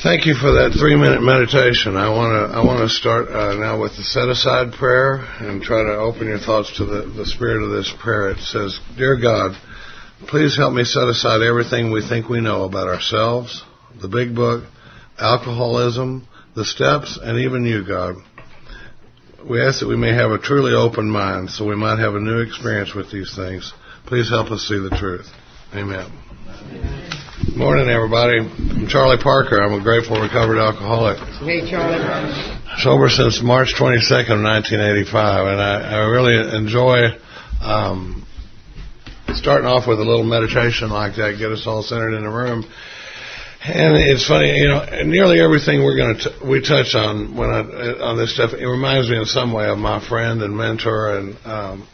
Thank you for that 3-minute meditation. I want to start now with the set-aside prayer and try to open your thoughts to the spirit of this prayer. It says, Dear God, please help me set aside everything we think we know about ourselves, the big book, alcoholism, the steps, and even you, God. We ask that we may have a truly open mind so we might have a new experience with these things. Please help us see the truth. Amen. Good morning, everybody. I'm Charlie Parker. I'm a grateful recovered alcoholic. Hey, Charlie. Sober since March 22nd, 1985, and I really enjoy starting off with a little meditation like that, get us all centered in the room. And it's funny, nearly everything we touch on on this stuff, it reminds me in some way of my friend and mentor, and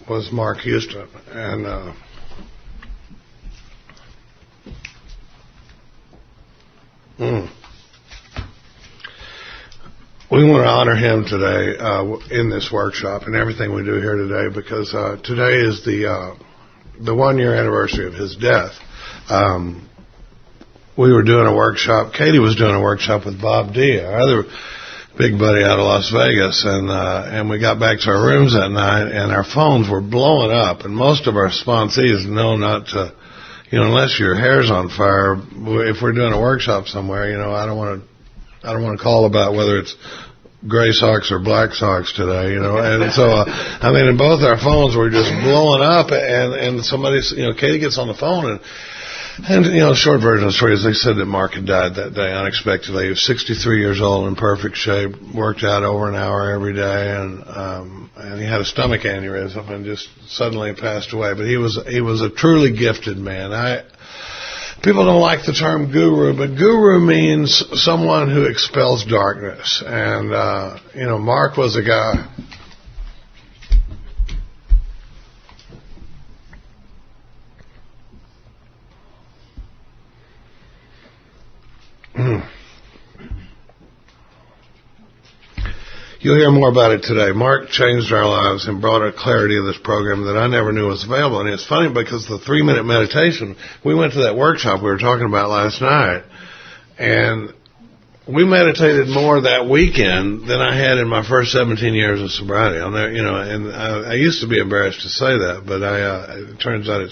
was Mark Houston. And we want to honor him today in this workshop and everything we do here today, because today is the 1-year anniversary of his death. We were doing a workshop. Katie was doing a workshop with Bob D, our other big buddy out of Las Vegas, and we got back to our rooms that night, and our phones were blowing up. And most of our sponsees know not to, unless your hair's on fire. If we're doing a workshop somewhere, I don't want to call about whether it's gray socks or black socks today, And so, and both our phones were just blowing up, and somebody, Katie gets on the phone, and short version of the story is they said that Mark had died that day unexpectedly. He was 63 years old, in perfect shape, worked out over an hour every day, and he had a stomach aneurysm and just suddenly passed away. But he was a truly gifted man. People don't like the term guru, but guru means someone who expels darkness. And Mark was a guy. You'll hear more about it today. Mark changed our lives and brought a clarity of this program that I never knew was available. And it's funny because the 3-minute meditation, we went to that workshop we were talking about last night, and we meditated more that weekend than I had in my first 17 years of sobriety. And I used to be embarrassed to say that, but it turns out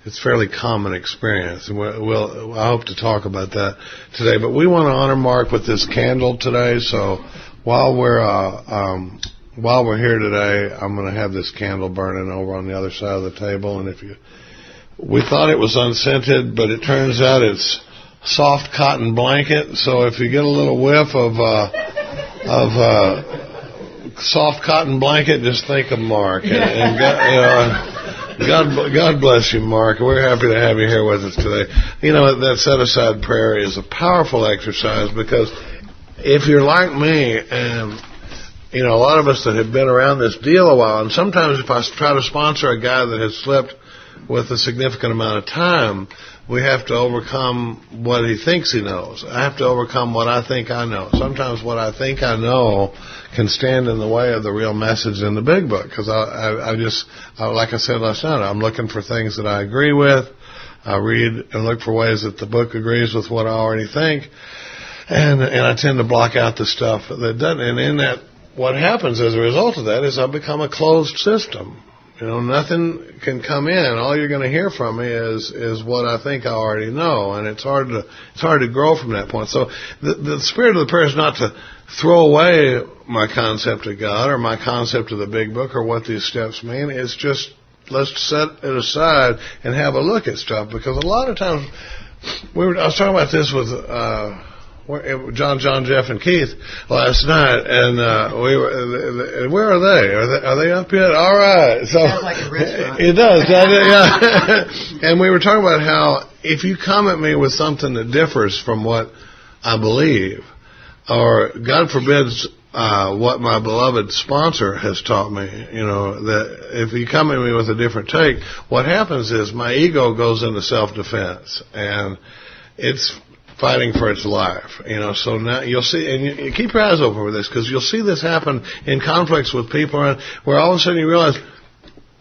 it's fairly common experience, and I hope to talk about that today. But we want to honor Mark with this candle today. So while we're here today, I'm going to have this candle burning over on the other side of the table. And we thought it was unscented, but it turns out it's soft cotton blanket. So if you get a little whiff of soft cotton blanket, just think of Mark. And God bless you, Mark. We're happy to have you here with us today. That set-aside prayer is a powerful exercise, because if you're like me, and a lot of us that have been around this deal a while, and sometimes if I try to sponsor a guy that has slipped with a significant amount of time, we have to overcome what he thinks he knows. I have to overcome what I think I know. Sometimes what I think I know can stand in the way of the real message in the big book, because like I said last night, I'm looking for things that I agree with. I read and look for ways that the book agrees with what I already think, and I tend to block out the stuff that doesn't. And in that, what happens as a result of that is I become a closed system. Nothing can come in. All you're going to hear from me is what I think I already know, and it's hard to grow from that point. So the spirit of the prayer is not to throw away my concept of God or my concept of the big book or what these steps mean. It's just, let's set it aside and have a look at stuff, because a lot of times I was talking about this with John, Jeff, and Keith last night, and where are they? Are they up yet? All right. So sounds like a restaurant. It does. Yeah. And we were talking about how if you come at me with something that differs from what I believe, or God forbids what my beloved sponsor has taught me, that if you come at me with a different take, what happens is my ego goes into self-defense, and it's fighting for its life, So now you'll see, and you keep your eyes open for this, because you'll see this happen in conflicts with people, where all of a sudden you realize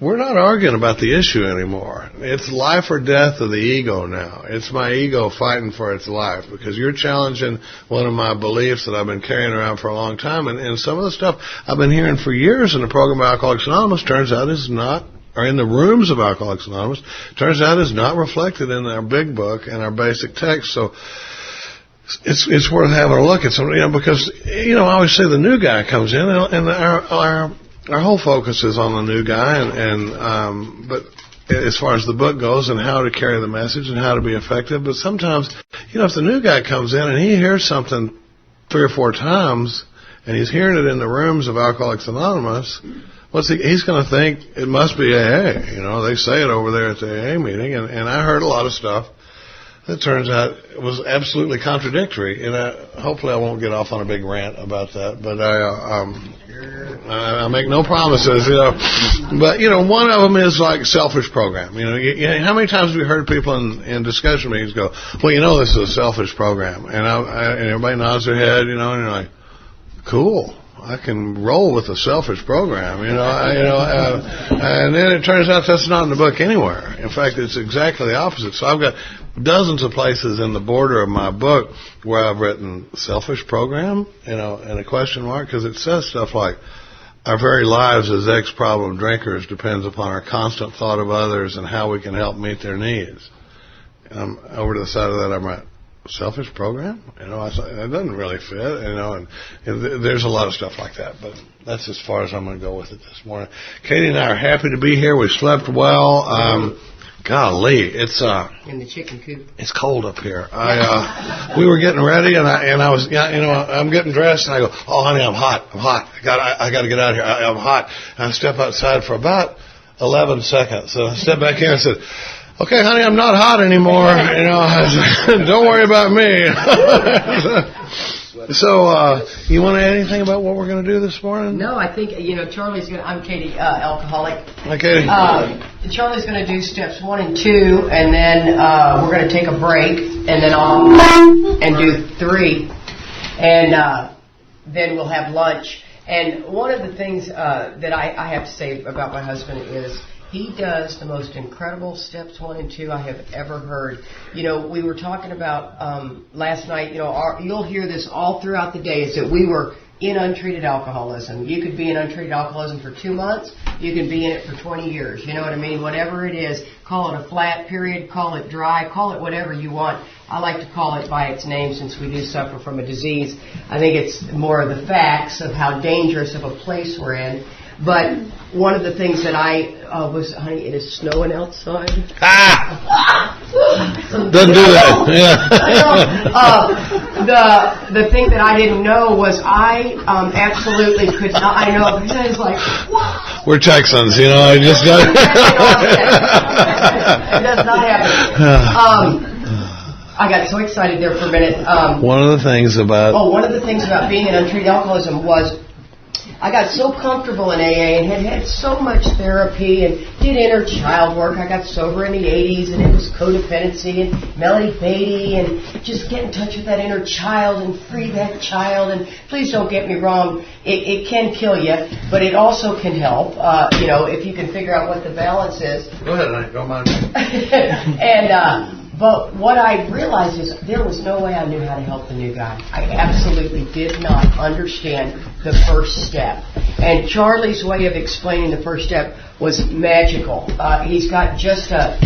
we're not arguing about the issue anymore. It's life or death of the ego now. It's my ego fighting for its life because you're challenging one of my beliefs that I've been carrying around for a long time. And some of the stuff I've been hearing for years in the program of Alcoholics Anonymous turns out is not, or in the rooms of Alcoholics Anonymous, turns out is not reflected in our big book and our basic text. So it's worth having a look at some, because, I always say the new guy comes in and our whole focus is on the new guy, but as far as the book goes and how to carry the message and how to be effective. But sometimes, if the new guy comes in and he hears something 3 or 4 times and he's hearing it in the rooms of Alcoholics Anonymous, he's going to think it must be AA. They say it over there at the AA meeting, and I heard a lot of stuff that turns out it was absolutely contradictory, and hopefully I won't get off on a big rant about that, but I make no promises, But, one of them is like selfish program. How many times have we heard people in discussion meetings go, well, this is a selfish program, and everybody nods their head, and you're like, cool. I can roll with a selfish program, and then it turns out that's not in the book anywhere. In fact, it's exactly the opposite. So I've got dozens of places in the border of my book where I've written selfish program, and a question mark, because it says stuff like, our very lives as ex-problem drinkers depends upon our constant thought of others and how we can help meet their needs. And over to the side of that, I'm right. Selfish program? I thought, that doesn't really fit, and there's a lot of stuff like that, but that's as far as I'm going to go with it this morning. Katie and I are happy to be here. We slept well. Golly, it's in the chicken coop. It's cold up here. We were getting ready, and I was, I'm getting dressed, and I go, oh, honey, I'm hot. I got to get out of here. I'm hot. And I step outside for about 11 seconds. So I step back here and said, okay, honey, I'm not hot anymore. Don't worry about me. So, you want to add anything about what we're going to do this morning? No, I think, Charlie's going to, I'm Katie, alcoholic. Hi, Katie. Charlie's going to do steps 1 and 2, and then we're going to take a break, and then I'll do 3, and then we'll have lunch. And one of the things that I have to say about my husband is, he does the most incredible steps 1 and 2 I have ever heard. We were talking about last night, you'll hear this all throughout the day, is that we were in untreated alcoholism. You could be in untreated alcoholism for 2 months. You can be in it for 20 years. You know what I mean? Whatever it is, call it a flat period, call it dry, call it whatever you want. I like to call it by its name since we do suffer from a disease. I think it's more of the facts of how dangerous of a place we're in. But one of the things that honey, it is snowing outside. Doesn't do that. Yeah. The thing that I didn't know was I absolutely could not. I know I was like, wow. We're Texans, I just got. It does not happen. I got so excited there for a minute. One of the things about being in untreated alcoholism was, I got so comfortable in AA and had so much therapy and did inner child work. I got sober in the 80s, and it was codependency and Melody Beatty and just get in touch with that inner child and free that child. And please don't get me wrong, it can kill you, but it also can help, if you can figure out what the balance is. Go ahead, honey. Don't mind me. But what I realized is there was no way I knew how to help the new guy. I absolutely did not understand the first step. And Charlie's way of explaining the first step was magical. He's got just a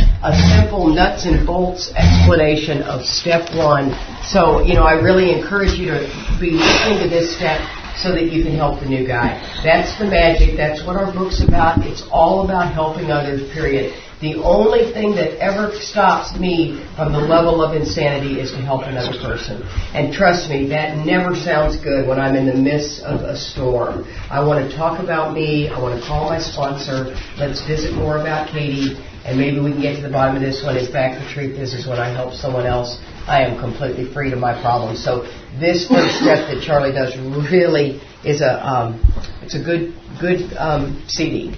simple nuts and bolts explanation of step 1. So, I really encourage you to be listening to this step so that you can help the new guy. That's the magic. That's what our book's about. It's all about helping others, period. The only thing that ever stops me from the level of insanity is to help another person. And trust me, that never sounds good when I'm in the midst of a storm. I want to talk about me. I want to call my sponsor. Let's visit more about Katie, and maybe we can get to the bottom of this one. In fact, the truth is when I help someone else, I am completely free to my problems. So this first step that Charlie does really is it's a good CD.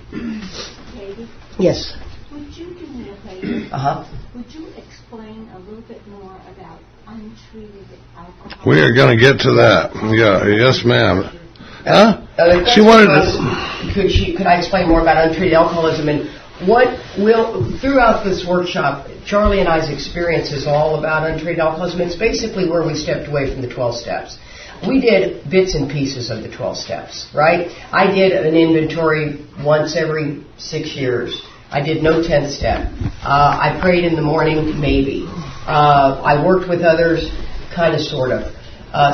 Katie? Yes. Would you do me a favor? Would you explain a little bit more about untreated alcohol? We are going to get to that. Yeah, yes, ma'am. She wanted to... Could I explain more about untreated alcoholism and what will, throughout this workshop, Charlie and I's experience is all about untreated alcoholism. It's basically where we stepped away from the 12 steps. We did bits and pieces of the 12 steps, right? I did an inventory once every 6 years. I did no 10th step. I prayed in the morning, maybe. I worked with others, kind of, sort of.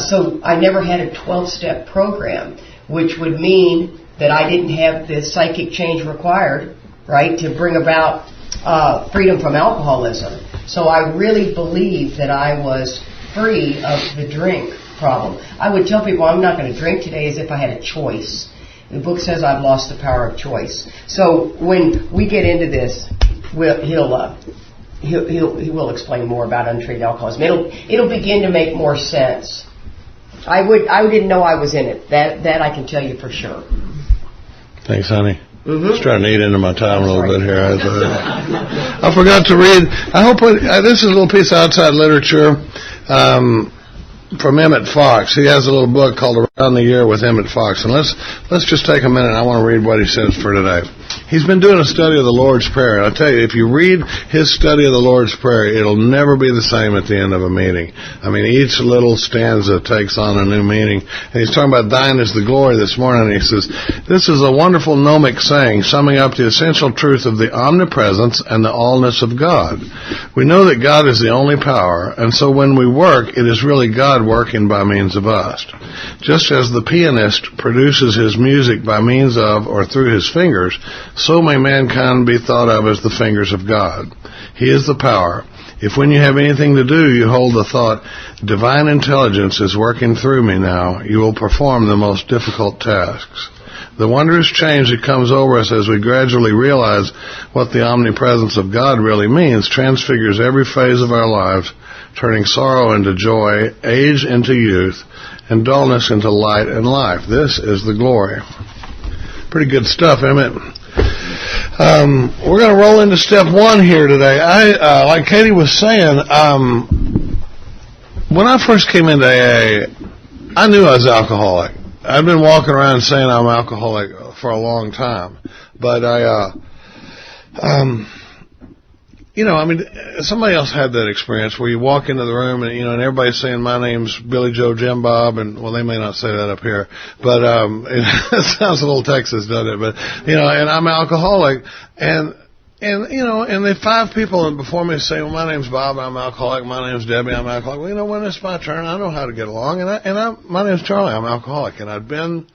So I never had a 12-step program, which would mean that I didn't have the psychic change required, right, to bring about freedom from alcoholism. So I really believe that I was free of the drink problem. I would tell people I'm not going to drink today as if I had a choice. The book says I've lost the power of choice. So when we get into this, he will explain more about untreated alcoholism. It'll begin to make more sense. I didn't know I was in it. That I can tell you for sure. Thanks, honey. Just trying to eat into my time a little bit here. I forgot to read. I hope this is a little piece of outside literature from Emmett Fox. He has a little book called Around the Year with Emmett Fox. And let's just take a minute. I want to read what he says for today. He's been doing a study of the Lord's Prayer. And I tell you, if you read his study of the Lord's Prayer, it'll never be the same at the end of a meeting. I mean, each little stanza takes on a new meaning. And he's talking about thine is the glory this morning. And he says, this is a wonderful gnomic saying, summing up the essential truth of the omnipresence and the allness of God. We know that God is the only power, and so when we work, it is really God working by means of us. Just as the pianist produces his music by means of or through his fingers, so may mankind be thought of as the fingers of God. He is the power. If when you have anything to do, you hold the thought, divine intelligence is working through me now, you will perform the most difficult tasks. The wondrous change that comes over us as we gradually realize what the omnipresence of God really means transfigures every phase of our lives, turning sorrow into joy, age into youth, and dullness into light and life. This is the glory. Pretty good stuff, Emmett. We're going to roll into step one here today. Like Katie was saying, when I first came into AA, I knew I was alcoholic. I've been walking around saying I'm alcoholic for a long time, but somebody else had that experience where you walk into the room and everybody's saying my name's Billy Joe Jim Bob, and well, they may not say that up here, but it sounds a little Texas, doesn't it? But and I'm alcoholic, and the 5 people before me say, well, my name's Bob, I'm alcoholic. My name's Debbie, I'm alcoholic. Well, when it's my turn, I know how to get along. My name's Charlie, I'm alcoholic. And I'd been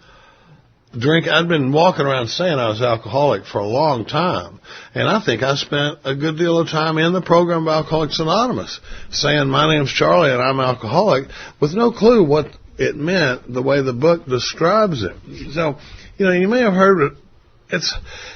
walking around saying I was alcoholic for a long time. And I think I spent a good deal of time in the program of Alcoholics Anonymous saying my name's Charlie and I'm alcoholic with no clue what it meant the way the book describes it. So, you may have heard it.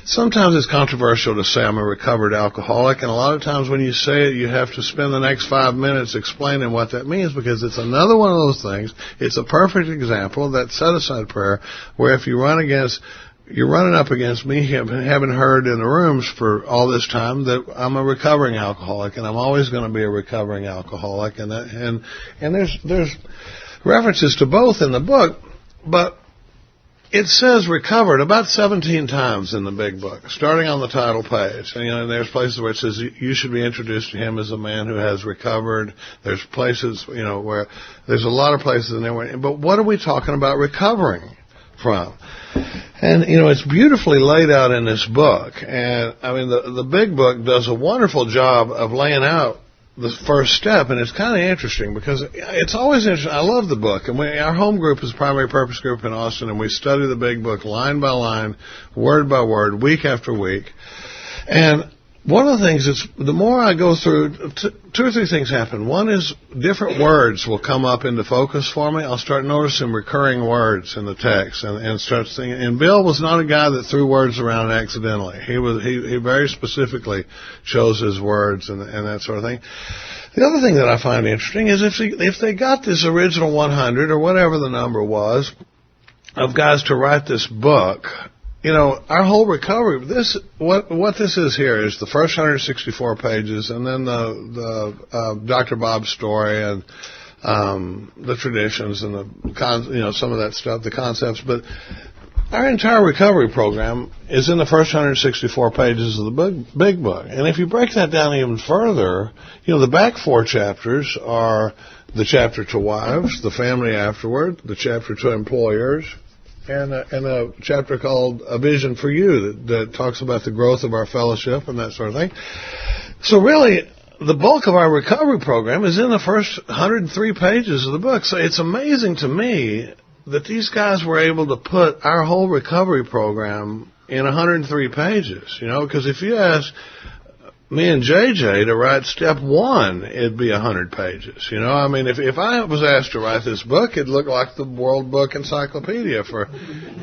Sometimes it's controversial to say I'm a recovered alcoholic, and a lot of times when you say it, you have to spend the next 5 minutes explaining what that means, because it's another one of those things. It's a perfect example of that set-aside prayer, where if you're running up against me, having heard in the rooms for all this time that I'm a recovering alcoholic, and I'm always going to be a recovering alcoholic, and there's references to both in the book, but it says recovered about 17 times in the big book, starting on the title page. And there's places where it says you should be introduced to him as a man who has recovered. There's places, where there's a lot of places in there. But what are we talking about recovering from? And, it's beautifully laid out in this book. And, the big book does a wonderful job of laying out the first step, and it's kind of interesting because it's always interesting. I love the book, and our home group is a primary purpose group in Austin, and we study the big book line by line, word by word, week after week. And one of the things is, the more I go through, 2 or 3 things happen. One is different words will come up into focus for me. I'll start noticing recurring words in the text and start thinking. And Bill was not a guy that threw words around accidentally. He very specifically chose his words and that sort of thing. The other thing that I find interesting is if they got this original 100 or whatever the number was of guys to write this book, our whole recovery, what this is here is the first 164 pages, and then the Dr. Bob's story, and the traditions and some of that stuff, the concepts. But our entire recovery program is in the first 164 pages of the big book. And if you break that down even further, the back 4 chapters are the chapter to wives, the family afterward, the chapter to employers, and a chapter called A Vision for You that talks about the growth of our fellowship and that sort of thing. So really, the bulk of our recovery program is in the first 103 pages of the book. So it's amazing to me that these guys were able to put our whole recovery program in 103 pages, because if you ask me and JJ to write step 1, it'd be 100 pages, I mean, if I was asked to write this book, it'd look like the World Book Encyclopedia for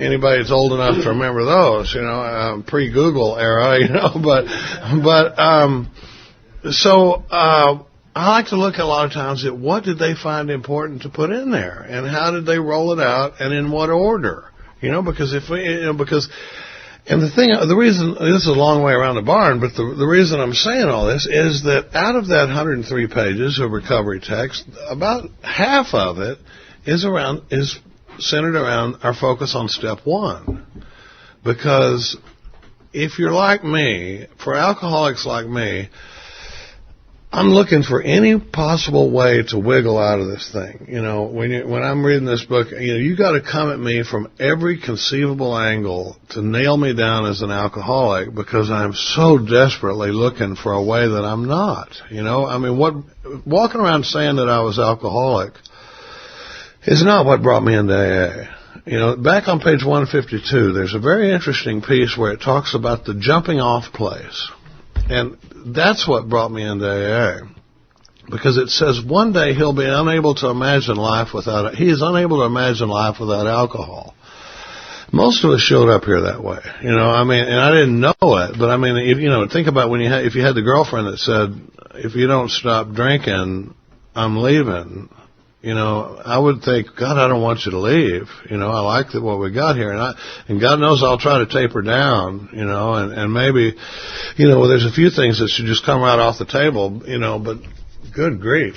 anybody that's old enough to remember those, pre-Google era, So I like to look a lot of times at what did they find important to put in there, and how did they roll it out, and in what order, because the reason, this is a long way around the barn, but the reason I'm saying all this is that out of that 103 pages of recovery text, about half of it is centered around our focus on step 1, because if you're like me, for alcoholics like me, I'm looking for any possible way to wiggle out of this thing. When I'm reading this book, you got to come at me from every conceivable angle to nail me down as an alcoholic, because I'm so desperately looking for a way that I'm not. I mean, walking around saying that I was alcoholic is not what brought me into AA. Back on page 152, there's a very interesting piece where it talks about the jumping off place. And that's what brought me into AA, because it says one day he is unable to imagine life without alcohol. Most of us showed up here that way, and I didn't know it, but I mean, think about if you had the girlfriend that said, if you don't stop drinking, I'm leaving. I would think, God, I don't want you to leave. I like what we got here, and God knows I'll try to taper down. And maybe, there's a few things that should just come right off the table. But good grief,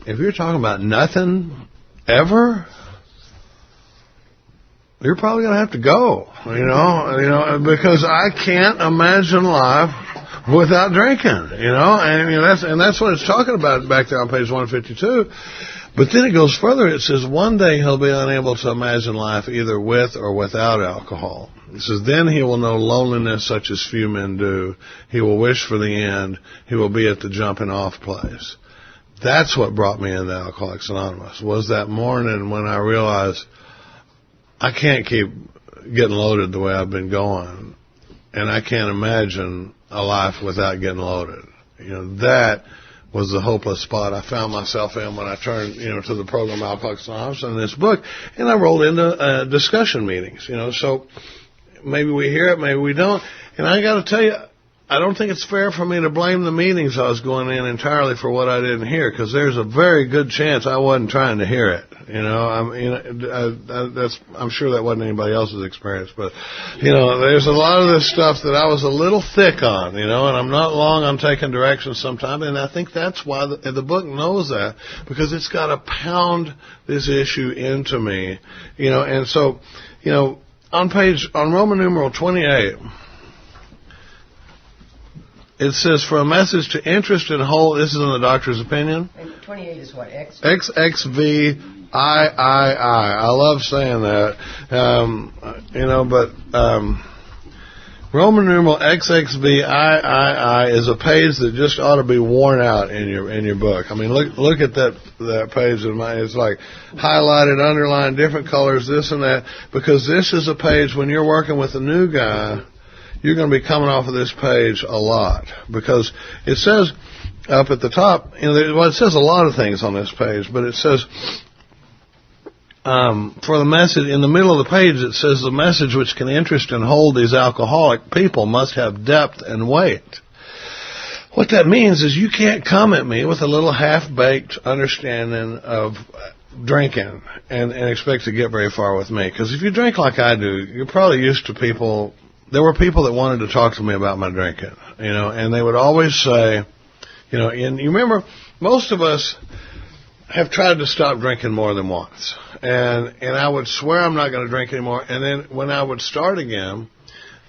if you're talking about nothing ever, you're probably going to have to go. Because I can't imagine life without drinking, and that's what it's talking about back there on page 152. But then it goes further. It says one day he'll be unable to imagine life either with or without alcohol. It says then he will know loneliness such as few men do. He will wish for the end. He will be at the jumping off place. That's what brought me into Alcoholics Anonymous, was that morning when I realized I can't keep getting loaded the way I've been going, and I can't imagine a life without getting loaded. That was the hopeless spot I found myself in when I turned, to the program Alcoholics Anonymous and this book, and I rolled into discussion meetings, so maybe we hear it, maybe we don't, and I got to tell you, I don't think it's fair for me to blame the meetings I was going in entirely for what I didn't hear, because there's a very good chance I wasn't trying to hear it. I'm sure that wasn't anybody else's experience, but there's a lot of this stuff that I was a little thick on, and I'm not long on taking directions sometimes, and I think that's why the book knows that, because it's got to pound this issue into me, and so, on Roman numeral 28. It says, for a message to interest in whole, this is in the doctor's opinion. And 28 is what? XXVIII. I love saying that. Roman numeral XXVIII is a page that just ought to be worn out in your book. I mean, look at that page of mine. It's like highlighted, underlined, different colors, this and that, because this is a page when you're working with a new guy. You're going to be coming off of this page a lot, because it says up at the top, it says a lot of things on this page, but it says, for the message, in the middle of the page, it says the message which can interest and hold these alcoholic people must have depth and weight. What that means is you can't come at me with a little half-baked understanding of drinking and expect to get very far with me. Because if you drink like I do, you're probably used to people. There were people that wanted to talk to me about my drinking, and they would always say, and you remember, most of us, have tried to stop drinking more than once. And I would swear I'm not going to drink anymore. And then when I would start again,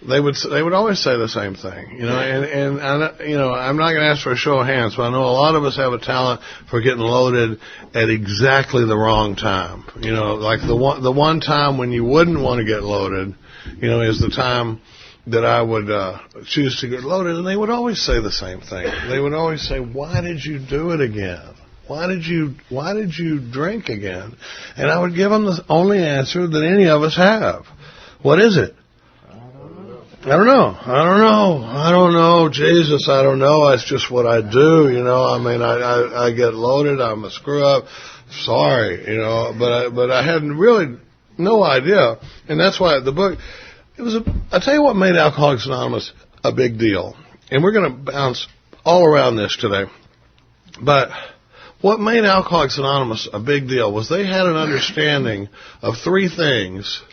they would always say the same thing, and I'm not going to ask for a show of hands, but I know a lot of us have a talent for getting loaded at exactly the wrong time. Like the one time when you wouldn't want to get loaded, is the time that I would choose to get loaded, and they would always say the same thing. They would always say, "Why did you do it again? Why did you drink again?" And I would give them the only answer that any of us have. What is it? I don't know. Jesus, I don't know. It's just what I do, I get loaded. I'm a screw up. Sorry, but I had really no idea. And that's why the book, I tell you what made Alcoholics Anonymous a big deal. And we're going to bounce all around this today. But what made Alcoholics Anonymous a big deal was they had an understanding of three things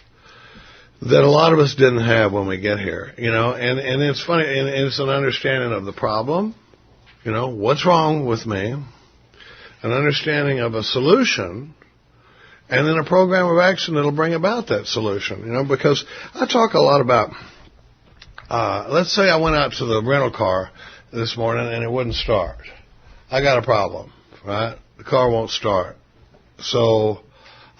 that a lot of us didn't have when we get here, and it's funny, and it's an understanding of the problem, what's wrong with me, an understanding of a solution, and then a program of action that'll bring about that solution, because I talk a lot about, let's say I went out to the rental car this morning and it wouldn't start. I got a problem, right? The car won't start. So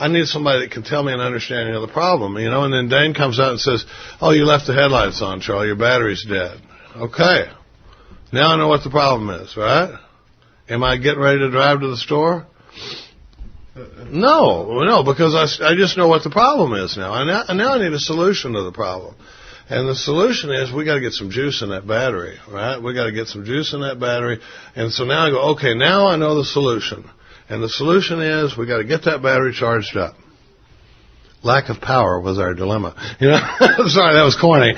I need somebody that can tell me an understanding of the problem, and then Dane comes out and says, "Oh, you left the headlights on, Charlie. Your battery's dead." Okay. Now I know what the problem is, right? Am I getting ready to drive to the store? No, because I just know what the problem is now. And now I need a solution to the problem. And the solution is we got to get some juice in that battery, right? We got to get some juice in that battery. And so now I go, okay, now I know the solution. And the solution is we got to get that battery charged up. Lack of power was our dilemma. Sorry, that was corny,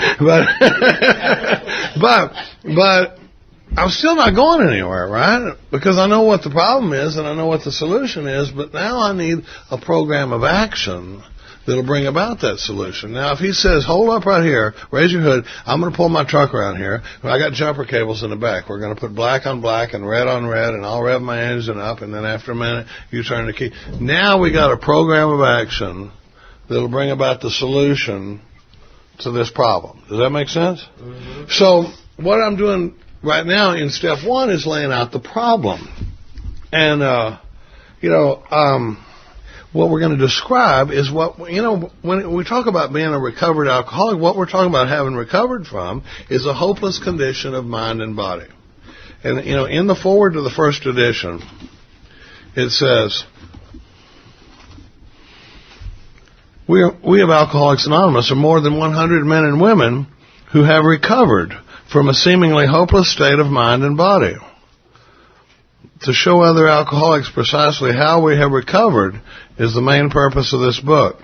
but I'm still not going anywhere, right? Because I know what the problem is and I know what the solution is, but now I need a program of action that'll bring about that solution. Now, if he says, "Hold up right here, raise your hood, I'm going to pull my truck around here. I got jumper cables in the back. We're going to put black on black and red on red, and I'll rev my engine up, and then after a minute, you turn the key." Now we got a program of action that'll bring about the solution to this problem. Does that make sense? Mm-hmm. So what I'm doing right now in step one is laying out the problem. And, what we're going to describe is what, when we talk about being a recovered alcoholic, what we're talking about having recovered from is a hopeless condition of mind and body. And, in the foreword to the first edition, it says, we of Alcoholics Anonymous are more than 100 men and women who have recovered from a seemingly hopeless state of mind and body. To show other alcoholics precisely how we have recovered is the main purpose of this book.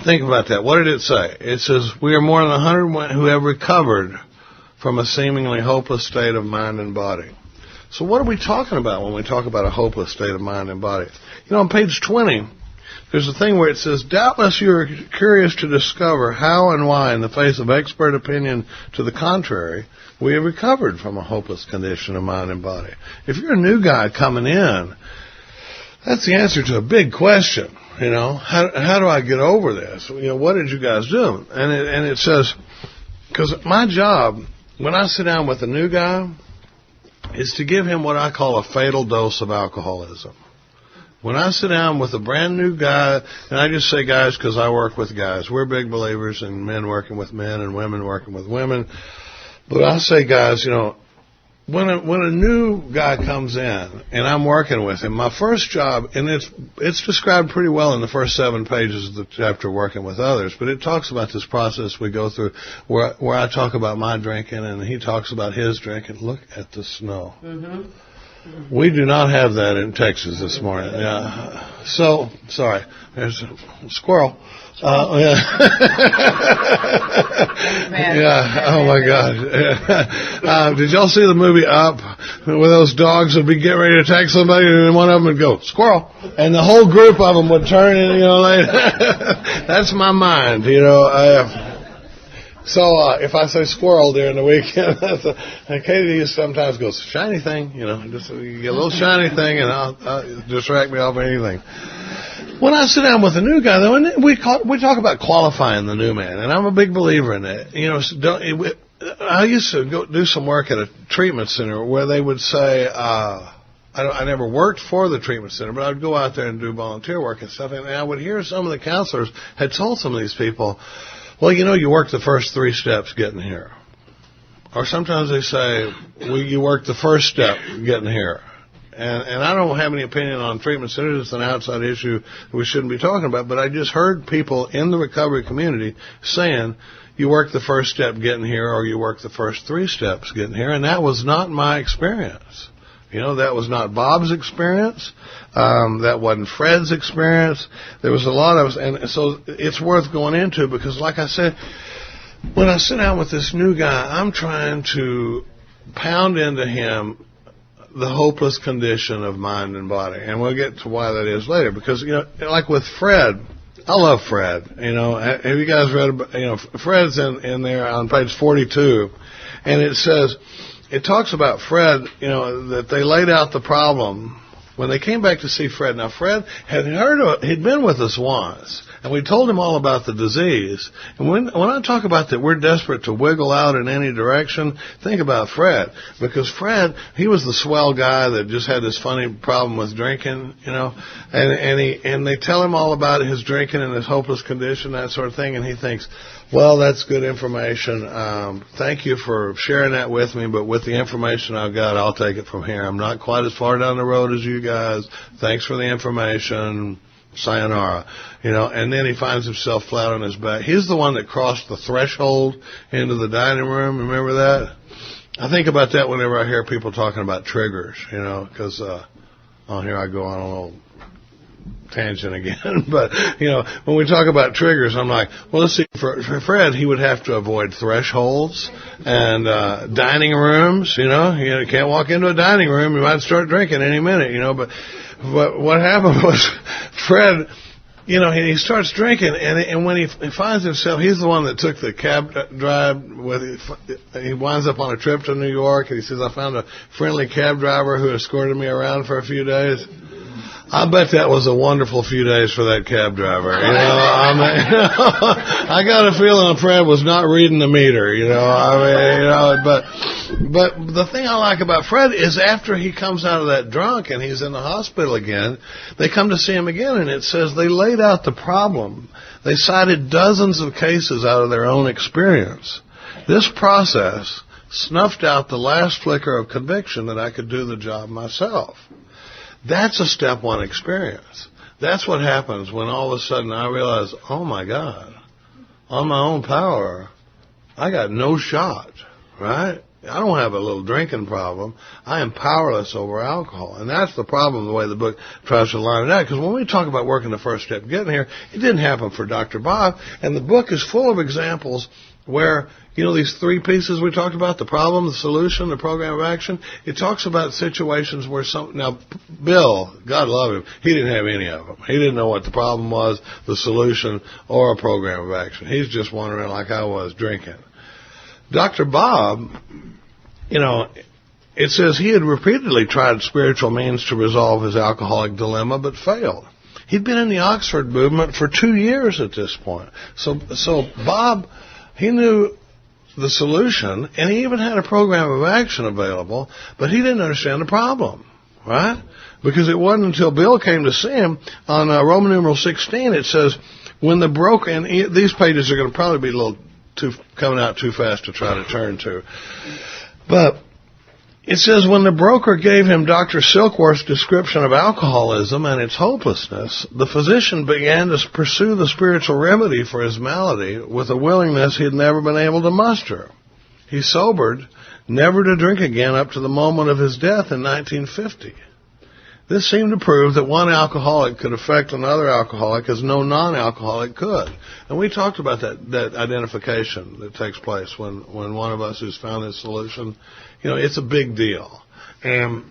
Think about that. What did it say? It says, we are more than 100 who have recovered from a seemingly hopeless state of mind and body. So what are we talking about when we talk about a hopeless state of mind and body? On page 20, there's a thing where it says, doubtless you are curious to discover how and why, in the face of expert opinion to the contrary, we have recovered from a hopeless condition of mind and body. If you're a new guy coming in, that's the answer to a big question. How do I get over this? What did you guys do? And it says, because my job, when I sit down with a new guy, is to give him what I call a fatal dose of alcoholism. When I sit down with a brand new guy, and I just say guys because I work with guys. We're big believers in men working with men and women working with women. But I say, guys, when a new guy comes in and I'm working with him, my first job, and it's described pretty well in the first 7 pages of the chapter Working with Others, but it talks about this process we go through where I talk about my drinking and he talks about his drinking. Look at the snow. Mm-hmm. We do not have that in Texas this morning. Yeah. So, sorry, there's a squirrel. Yeah. Yeah. Oh my God. Did y'all see the movie Up, where those dogs would be getting ready to attack somebody, and one of them would go squirrel, and the whole group of them would turn, and like that's my mind. So if I say squirrel during the weekend, Katie sometimes goes, shiny thing, just you get a little shiny thing and I'll distract me off anything. When I sit down with a new guy, though, and we talk about qualifying the new man, and I'm a big believer in that. I used to go do some work at a treatment center where they would say, I never worked for the treatment center, but I'd go out there and do volunteer work and stuff, and I would hear some of the counselors had told some of these people, well, you work the first 3 steps getting here. Or sometimes they say, well, you work the first step getting here. And I don't have any opinion on treatment centers. It's an outside issue that we shouldn't be talking about, but I just heard people in the recovery community saying, you work the first step getting here, or you work the first 3 steps getting here, and that was not my experience. That was not Bob's experience. That wasn't Fred's experience. There was a lot of us, and so it's worth going into because, like I said, when I sit down with this new guy, I'm trying to pound into him the hopeless condition of mind and body, and we'll get to why that is later. Because like with Fred, I love Fred. Have you guys read about, Fred's in there on page 42, and it talks about Fred, that they laid out the problem when they came back to see Fred. Now, Fred he'd been with us once, and we told him all about the disease. And when I talk about that we're desperate to wiggle out in any direction, think about Fred. Because Fred, he was the swell guy that just had this funny problem with drinking, and they tell him all about his drinking and his hopeless condition, that sort of thing, and he thinks, well, that's good information. Thank you for sharing that with me, but with the information I've got, I'll take it from here. I'm not quite as far down the road as you guys. Thanks for the information. Sayonara. And then he finds himself flat on his back. He's the one that crossed the threshold into the dining room. Remember that? I think about that whenever I hear people talking about triggers, because, here I go on a little tangent again. But, when we talk about triggers, I'm like, well, let's see, for Fred, he would have to avoid thresholds and dining rooms, you can't walk into a dining room, you might start drinking any minute, but what happened was Fred, he starts drinking, and when he finds himself, he's the one that took the cab drive he winds up on a trip to New York, and he says, I found a friendly cab driver who escorted me around for a few days. I bet that was a wonderful few days for that cab driver. I got a feeling Fred was not reading the meter. But the thing I like about Fred is after he comes out of that drunk and he's in the hospital again, they come to see him again, and it says they laid out the problem. They cited dozens of cases out of their own experience. This process snuffed out the last flicker of conviction that I could do the job myself. That's a step 1 experience. That's what happens when all of a sudden I realize, oh my God, on my own power, I got no shot, right? I don't have a little drinking problem. I am powerless over alcohol. And that's the problem, the way the book tries to line it out. Because when we talk about working the first step, getting here, it didn't happen for Dr. Bob. And the book is full of examples where, these 3 pieces we talked about, the problem, the solution, the program of action, it talks about situations where now, Bill, God love him, he didn't have any of them. He didn't know what the problem was, the solution, or a program of action. He's just wandering like I was, drinking. Dr. Bob, it says he had repeatedly tried spiritual means to resolve his alcoholic dilemma, but failed. He'd been in the Oxford movement for 2 years at this point. So Bob, he knew the solution, and he even had a program of action available, but he didn't understand the problem, right? Because it wasn't until Bill came to see him on Roman numeral 16, it says, when the broker, and these pages are going to probably be a little coming out too fast to try to turn to, but it says, when the broker gave him Dr. Silkworth's description of alcoholism and its hopelessness, the physician began to pursue the spiritual remedy for his malady with a willingness he had never been able to muster. He sobered, never to drink again up to the moment of his death in 1950. This seemed to prove that one alcoholic could affect another alcoholic as no non-alcoholic could. And we talked about that identification that takes place when one of us who's found this solution, it's a big deal. And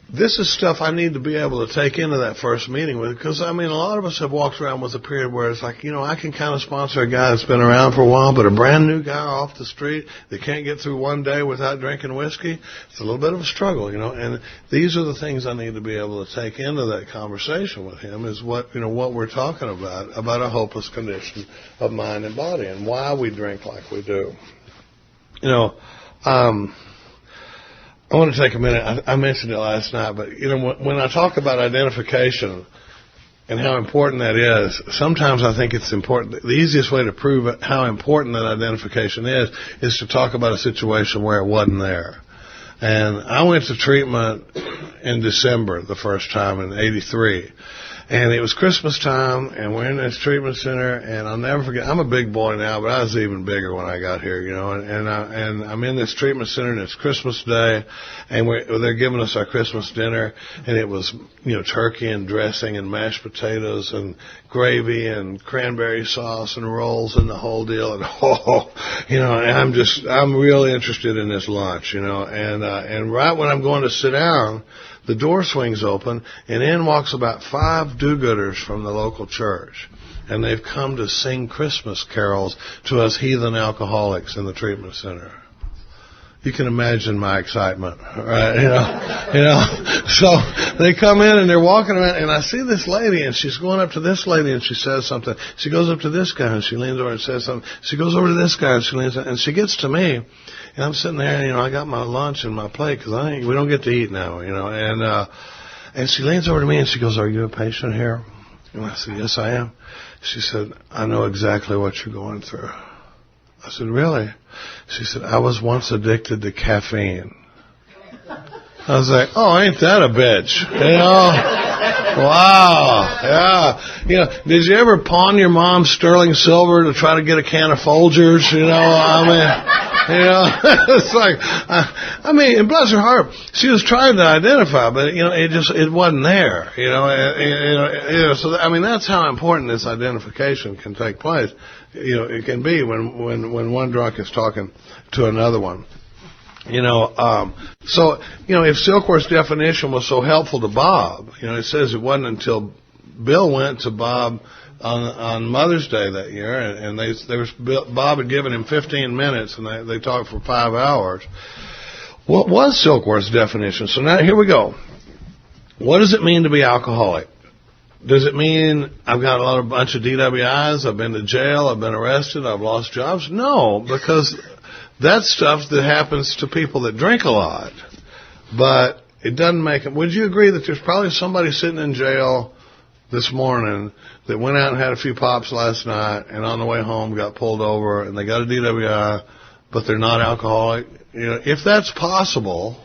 this is stuff I need to be able to take into that first meeting with, because, I mean, a lot of us have walked around with a period where it's like, I can kind of sponsor a guy that's been around for a while, but a brand new guy off the street that can't get through one day without drinking whiskey, it's a little bit of a struggle, and these are the things I need to be able to take into that conversation with him, is what we're talking about a hopeless condition of mind and body, and why we drink like we do. I want to take a minute. I mentioned it last night, but when I talk about identification and how important that is, sometimes I think it's important. The easiest way to prove how important that identification is to talk about a situation where it wasn't there. And I went to treatment in December the first time in '83. And it was Christmas time, and we're in this treatment center, and I'll never forget. I'm a big boy now, but I was even bigger when I got here, And I'm in this treatment center, and it's Christmas Day, and they're giving us our Christmas dinner, and it was, turkey and dressing and mashed potatoes and gravy and cranberry sauce and rolls and the whole deal. And and I'm really interested in this lunch, And right when I'm going to sit down, the door swings open, and in walks about 5 do-gooders from the local church. And they've come to sing Christmas carols to us heathen alcoholics in the treatment center. You can imagine my excitement, right? So they come in and they're walking around, and I see this lady, and she's going up to this lady, and she says something. She goes up to this guy, and she leans over and says something. She goes over to this guy, and she leans over, and she gets to me. And I'm sitting there, and, I got my lunch in my plate, because we don't get to eat now, and she leans over to me, and she goes, "Are you a patient here?" And I said, "Yes, I am." She said, "I know exactly what you're going through." I said, "Really?" She said, "I was once addicted to caffeine." I was like, "Oh, ain't that a bitch?" Wow. Yeah. Did you ever pawn your mom's sterling silver to try to get a can of Folgers? It's like, and bless her heart, she was trying to identify, but, it wasn't there, so, that's how important this identification can take place. It can be when one drunk is talking to another one. So, if Silkworth's definition was so helpful to Bob, it says it wasn't until Bill went to Bob on Mother's Day that year, and Bob had given him 15 minutes, and they talked for 5 hours. What was Silkworth's definition? So now here we go. What does it mean to be alcoholic? Does it mean I've got a bunch of DWIs, I've been to jail, I've been arrested, I've lost jobs? No, because that's stuff that happens to people that drink a lot. But it doesn't make it. Would you agree that there's probably somebody sitting in jail this morning that went out and had a few pops last night, and on the way home got pulled over, and they got a DWI, but they're not alcoholic? If that's possible,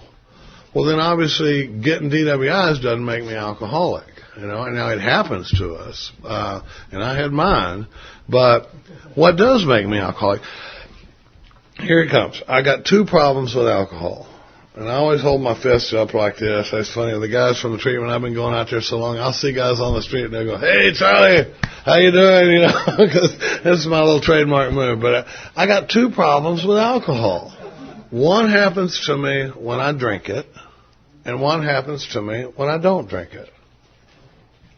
well, then obviously getting DWIs doesn't make me alcoholic. And now it happens to us, and I had mine. But what does make me alcoholic? Here it comes. I got 2 problems with alcohol. And I always hold my fists up like this. That's funny. The guys from the treatment, I've been going out there so long, I'll see guys on the street and they'll go, "Hey, Charlie, how you doing?" Because this is my little trademark move. But I got 2 problems with alcohol. One happens to me when I drink it, and one happens to me when I don't drink it.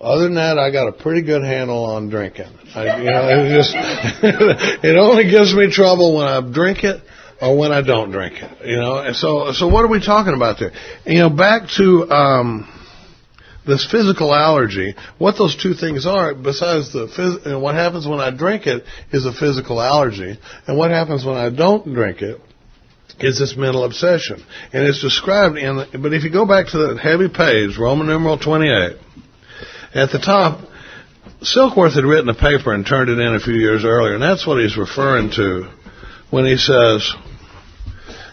Other than that, I got a pretty good handle on drinking. It only gives me trouble when I drink it or when I don't drink it. And so what are we talking about there? Back to this physical allergy. What those 2 things are, besides what happens when I drink it is a physical allergy, and what happens when I don't drink it is this mental obsession. And it's described but if you go back to the heavy page, Roman numeral 28. At the top, Silkworth had written a paper and turned it in a few years earlier, and that's what he's referring to when he says,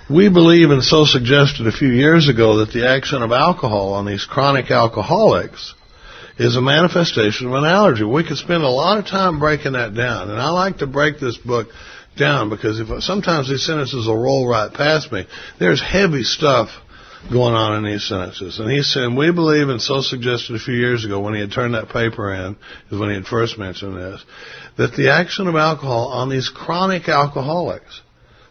"We believe and so suggested a few years ago that the action of alcohol on these chronic alcoholics is a manifestation of an allergy." We could spend a lot of time breaking that down, and I like to break this book down because sometimes these sentences will roll right past me. There's heavy stuff going on in these sentences. And he said, "We believe, and so suggested a few years ago when he had turned that paper in, is when he had first mentioned this, that the action of alcohol on these chronic alcoholics."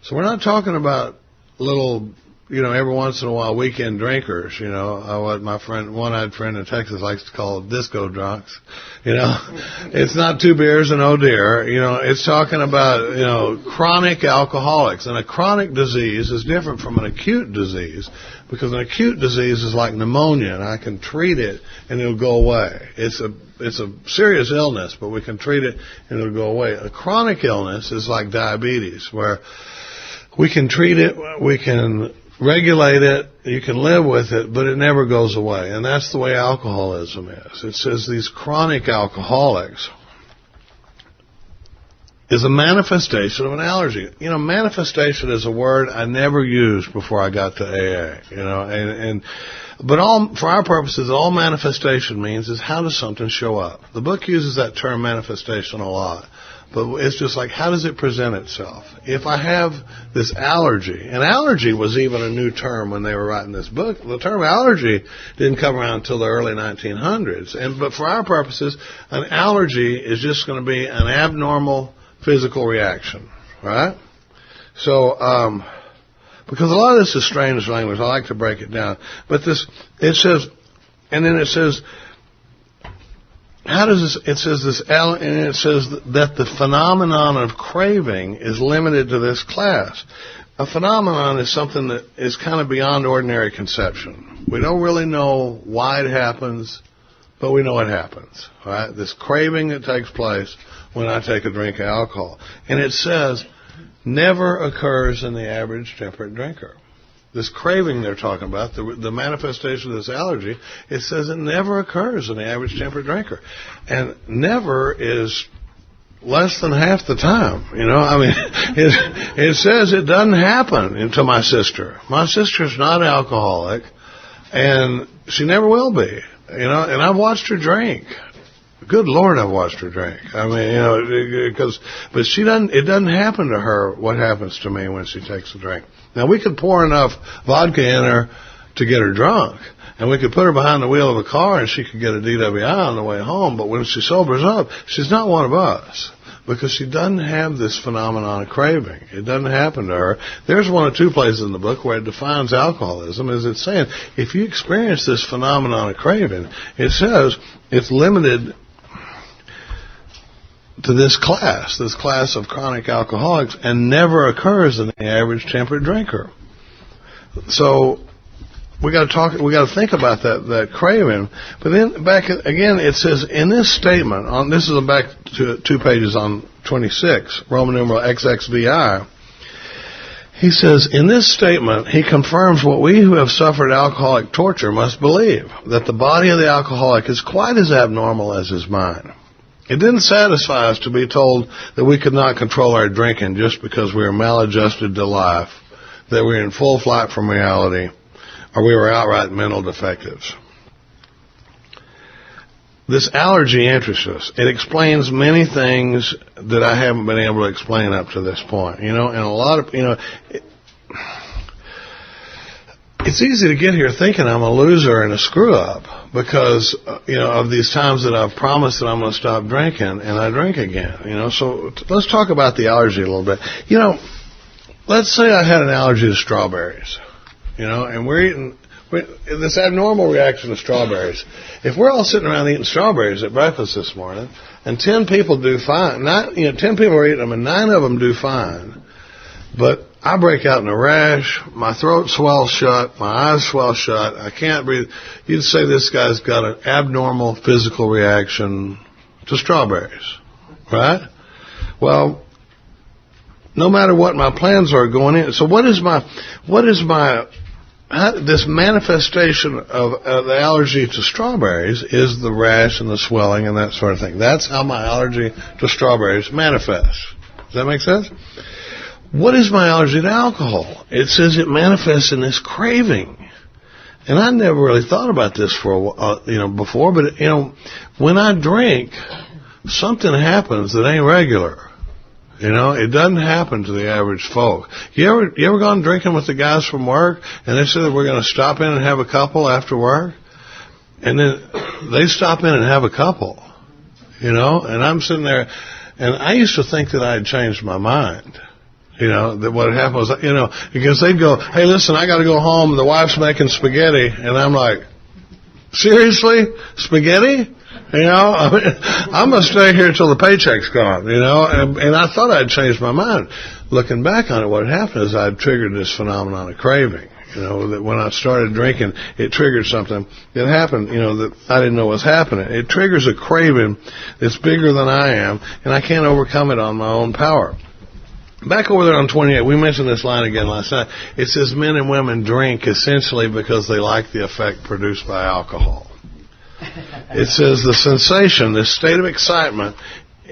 So we're not talking about little every once in a while, weekend drinkers, what my one-eyed friend in Texas likes to call disco drunks. It's not 2 beers and oh dear. It's talking about, chronic alcoholics. And a chronic disease is different from an acute disease, because an acute disease is like pneumonia, and I can treat it and it'll go away. It's a serious illness, but we can treat it and it'll go away. A chronic illness is like diabetes, where we can treat it, we can regulate it, you can live with it, but it never goes away. And that's the way alcoholism is. It says these chronic alcoholics is a manifestation of an allergy. Manifestation is a word I never used before I got to AA, but for our purposes, all manifestation means is how does something show up? The book uses that term manifestation a lot. But it's just like, how does it present itself? If I have this allergy, and allergy was even a new term when they were writing this book. The term allergy didn't come around until the early 1900s. But for our purposes, an allergy is just going to be an abnormal physical reaction, right? So, because a lot of this is strange language, I like to break it down. But it says, how does this, it says that the phenomenon of craving is limited to this class. A phenomenon is something that is kind of beyond ordinary conception. We don't really know why it happens, but we know it happens, right? This craving that takes place when I take a drink of alcohol. And it says, never occurs in the average temperate drinker. This craving they're talking about, the manifestation of this allergy, it says it never occurs in the average temperate drinker. And never is less than half the time. It says it doesn't happen to my sister. My sister's not alcoholic, and she never will be. And I've watched her drink. Good Lord, I've watched her drink. But she doesn't. It doesn't happen to her what happens to me when she takes a drink. Now, we could pour enough vodka in her to get her drunk, and we could put her behind the wheel of a car and she could get a DWI on the way home, but when she sobers up, she's not one of us, because she doesn't have this phenomenon of craving. It doesn't happen to her. There's 1 or 2 places in the book where it defines alcoholism, is it's saying, if you experience this phenomenon of craving, it says it's limited to this class of chronic alcoholics, and never occurs in the average temperate drinker. So we got to think about that craving. But then back again, it says in this statement, this is back to 2 pages on 26, Roman numeral XXVI. He says, in this statement, he confirms what we who have suffered alcoholic torture must believe, that the body of the alcoholic is quite as abnormal as his mind. It didn't satisfy us to be told that we could not control our drinking just because we were maladjusted to life, that we were in full flight from reality, or we were outright mental defectives. This allergy interests us. It explains many things that I haven't been able to explain up to this point. And a lot of, it's easy to get here thinking I'm a loser and a screw-up because, of these times that I've promised that I'm going to stop drinking and I drink again, So let's talk about the allergy a little bit. Let's say I had an allergy to strawberries, and we're eating this abnormal reaction to strawberries. If we're all sitting around eating strawberries at breakfast this morning and 10 people do fine, 10 people are eating them and 9 of them do fine, but I break out in a rash, my throat swells shut, my eyes swell shut, I can't breathe. You'd say this guy's got an abnormal physical reaction to strawberries, right? Well, no matter what my plans are going in, so this manifestation of the allergy to strawberries is the rash and the swelling and that sort of thing. That's how my allergy to strawberries manifests. Does that make sense? What is my allergy to alcohol? It says it manifests in this craving. And I never really thought about this before, but when I drink, something happens that ain't regular. It doesn't happen to the average folk. You ever gone drinking with the guys from work and they said that we're going to stop in and have a couple after work? And then they stop in and have a couple, and I'm sitting there, and I used to think that I had changed my mind. You know, that what happened was, you know, because they'd go, hey, listen, I got to go home. The wife's making spaghetti. And I'm like, seriously? Spaghetti? You know, I mean, I'm going to stay here till the paycheck's gone, you know. And I thought I'd changed my mind. Looking back on it, what had happened is I'd triggered this phenomenon of craving. You know, that when I started drinking, it triggered something that happened, you know, that I didn't know was happening. It triggers a craving that's bigger than I am, and I can't overcome it on my own power. Back over there on 28, we mentioned this line again last night. It says men and women drink essentially because they like the effect produced by alcohol. It says the sensation, this state of excitement,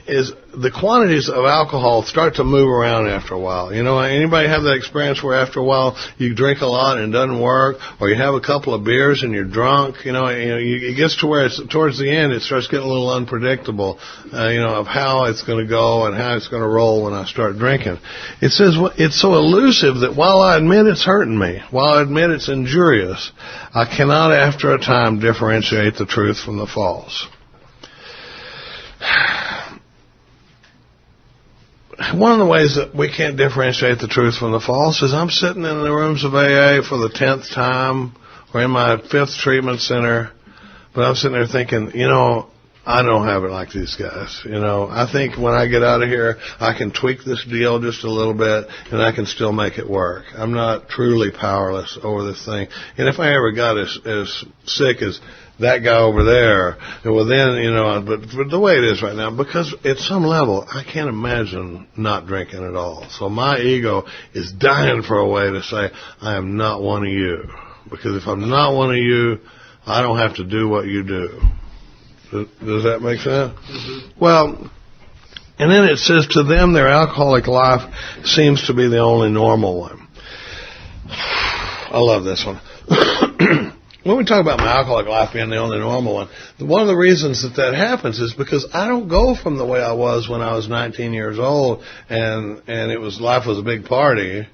is the quantities of alcohol start to move around after a while. You know, anybody have that experience where after a while you drink a lot and it doesn't work, or you have a couple of beers and you're drunk? You know, it gets to where it's, towards the end it starts getting a little unpredictable, you know, of how it's going to go and how it's going to roll when I start drinking. It says it's so elusive that while I admit it's hurting me, while I admit it's injurious, I cannot after a time differentiate the truth from the false. One of the ways that we can't differentiate the truth from the false is I'm sitting in the rooms of AA for the 10th time or in my 5th treatment center, but I'm sitting there thinking, you know, I don't have it like these guys. You know, I think when I get out of here, I can tweak this deal just a little bit and I can still make it work. I'm not truly powerless over this thing. And if I ever got as sick as that guy over there, well then, you know, but the way it is right now, because at some level, I can't imagine not drinking at all. So my ego is dying for a way to say, I am not one of you. Because if I'm not one of you, I don't have to do what you do. Does that make sense? Mm-hmm. Well, and then it says to them their alcoholic life seems to be the only normal one. I love this one. When we talk about my alcoholic life being the only normal one of the reasons that happens is because I don't go from the way I was when I was 19 years old and life was a big party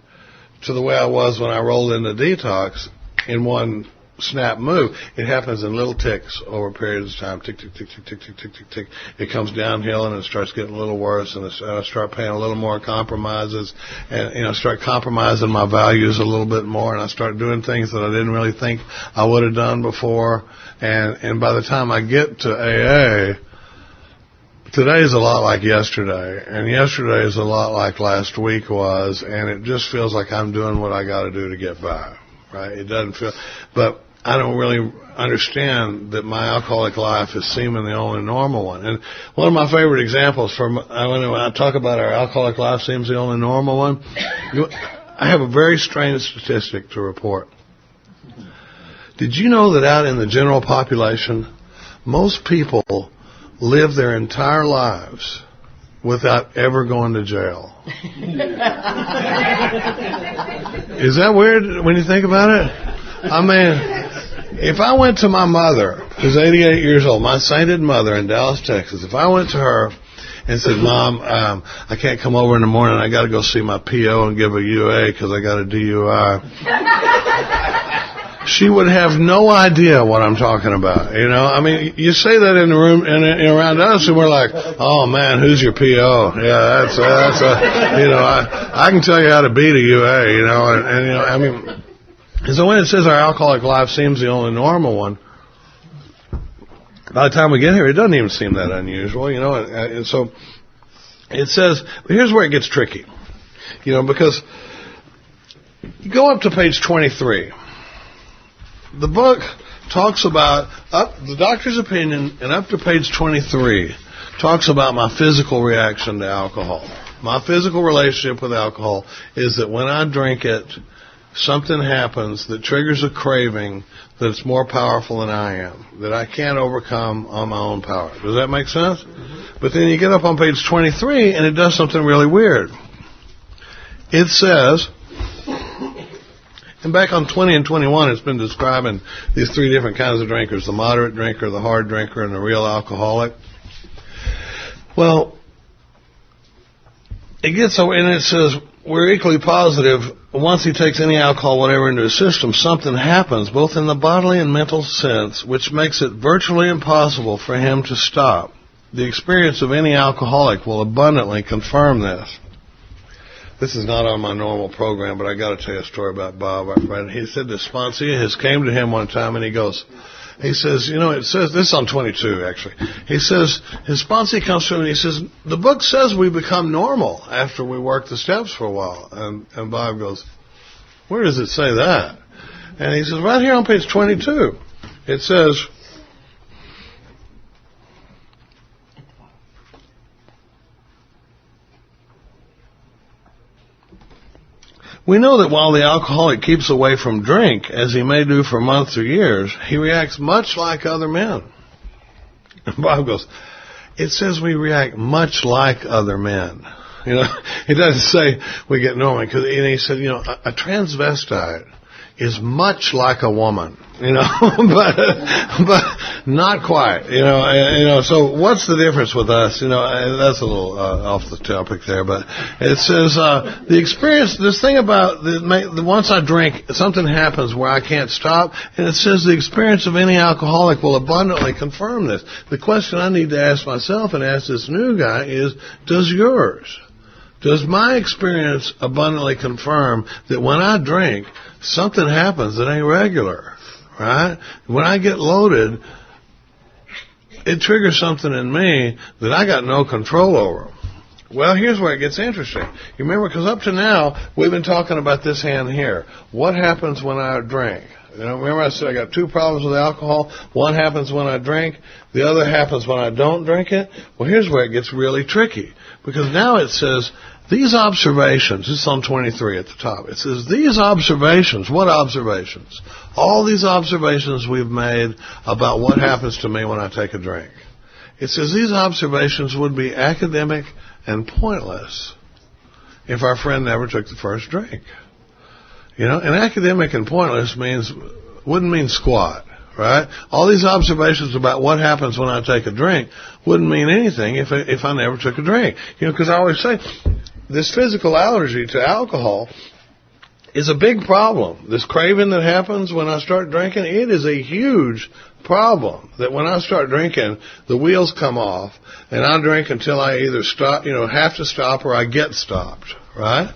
to the way I was when I rolled into detox in one snap move. It happens in little ticks over periods of time. Tick, tick, tick, tick, tick, tick, tick, tick, tick. It comes downhill and it starts getting a little worse, and I start paying a little more compromises, and, you know, start compromising my values a little bit more, and I start doing things that I didn't really think I would have done before. And by the time I get to AA, today is a lot like yesterday, and yesterday is a lot like last week was, and it just feels like I'm doing what I got to do to get by. Right? It doesn't feel, but I don't really understand that my alcoholic life is seeming the only normal one. And one of my favorite examples when I talk about our alcoholic life seems the only normal one, I have a very strange statistic to report. Did you know that out in the general population, most people live their entire lives without ever going to jail? Is that weird when you think about it? I mean, if I went to my mother, who's 88 years old, my sainted mother in Dallas, Texas, if I went to her and said, Mom, I can't come over in the morning, I got to go see my PO and give a UA because I got a DUI. She would have no idea what I'm talking about, you know. I mean, you say that in the room and around us, and we're like, "Oh man, who's your PO?" Yeah, that's you know, I can tell you how to beat a UA, you know, and you know, I mean, and so when it says our alcoholic life seems the only normal one, by the time we get here, it doesn't even seem that unusual, you know. And so it says, but here's where it gets tricky, you know, because you go up to page 23. The book talks about, the doctor's opinion, and up to page 23, talks about my physical reaction to alcohol. My physical relationship with alcohol is that when I drink it, something happens that triggers a craving that's more powerful than I am, that I can't overcome on my own power. Does that make sense? Mm-hmm. But then you get up on page 23, and it does something really weird. It says, and back on 20 and 21, it's been describing these three different kinds of drinkers, the moderate drinker, the hard drinker, and the real alcoholic. Well, it gets so, and it says, we're equally positive, once he takes any alcohol, whatever, into his system, something happens, both in the bodily and mental sense, which makes it virtually impossible for him to stop. The experience of any alcoholic will abundantly confirm this. this is not on my normal program, but I got to tell you a story about Bob, our friend. He said the sponsor has came to him one time, and he says, it says, this is on 22, actually. He says, his sponsor comes to him, and he says, the book says we become normal after we work the steps for a while. And Bob goes, where does it say that? And he says, right here on page 22. It says, we know that while the alcoholic keeps away from drink, as he may do for months or years, he reacts much like other men. And Bob goes, it says we react much like other men. It doesn't say we get normal. And he said, a transvestite is much like a woman, but not quite, so what's the difference with us? That's a little off the topic there, but it says, the experience, this thing about once I drink, something happens where I can't stop, and it says the experience of any alcoholic will abundantly confirm this. The question I need to ask myself and ask this new guy is, does yours? Does my experience abundantly confirm that when I drink, something happens that ain't regular, right? When I get loaded, it triggers something in me that I got no control over. Well, here's where it gets interesting. You remember, because up to now, we've been talking about this hand here. What happens when I drink? Remember I said I got two problems with alcohol. One happens when I drink. The other happens when I don't drink it. Well, here's where it gets really tricky. Because now it says, these observations, this is on 23 at the top, it says, these observations, what observations? All these observations we've made about what happens to me when I take a drink. It says these observations would be academic and pointless if our friend never took the first drink. And academic and pointless wouldn't mean squat, right? All these observations about what happens when I take a drink wouldn't mean anything if I never took a drink. Because I always say, this physical allergy to alcohol is a big problem. This craving that happens when I start drinking, it is a huge problem. That when I start drinking, the wheels come off, and I drink until I either stop, have to stop, or I get stopped, right?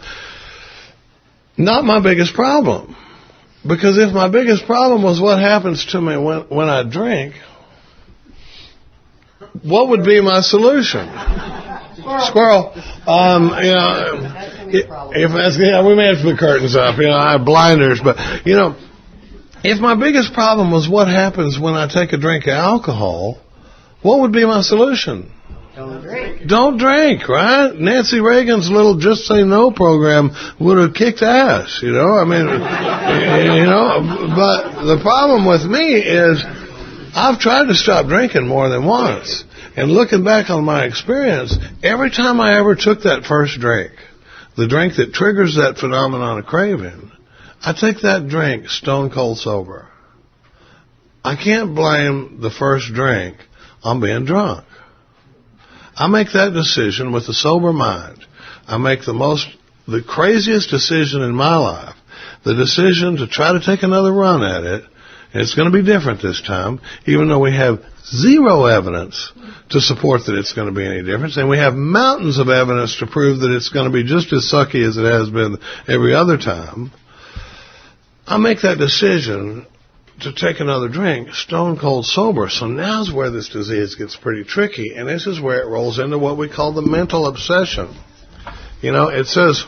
Not my biggest problem. Because if my biggest problem was what happens to me when I drink, what would be my solution? Squirrel. We may have to put curtains up. I have blinders, but if my biggest problem was what happens when I take a drink of alcohol, what would be my solution? Don't drink. Don't drink, right? Nancy Reagan's little Just Say No program would have kicked ass, But the problem with me is I've tried to stop drinking more than once. And looking back on my experience, every time I ever took that first drink, the drink that triggers that phenomenon of craving, I take that drink stone cold sober. I can't blame the first drink on being drunk. I make that decision with a sober mind. I make the craziest decision in my life, the decision to try to take another run at it. And it's going to be different this time, even though we have zero evidence to support that it's going to be any different. And we have mountains of evidence to prove that it's going to be just as sucky as it has been every other time. I make that decision to take another drink stone cold sober. So now's where this disease gets pretty tricky. And this is where it rolls into what we call the mental obsession. It says,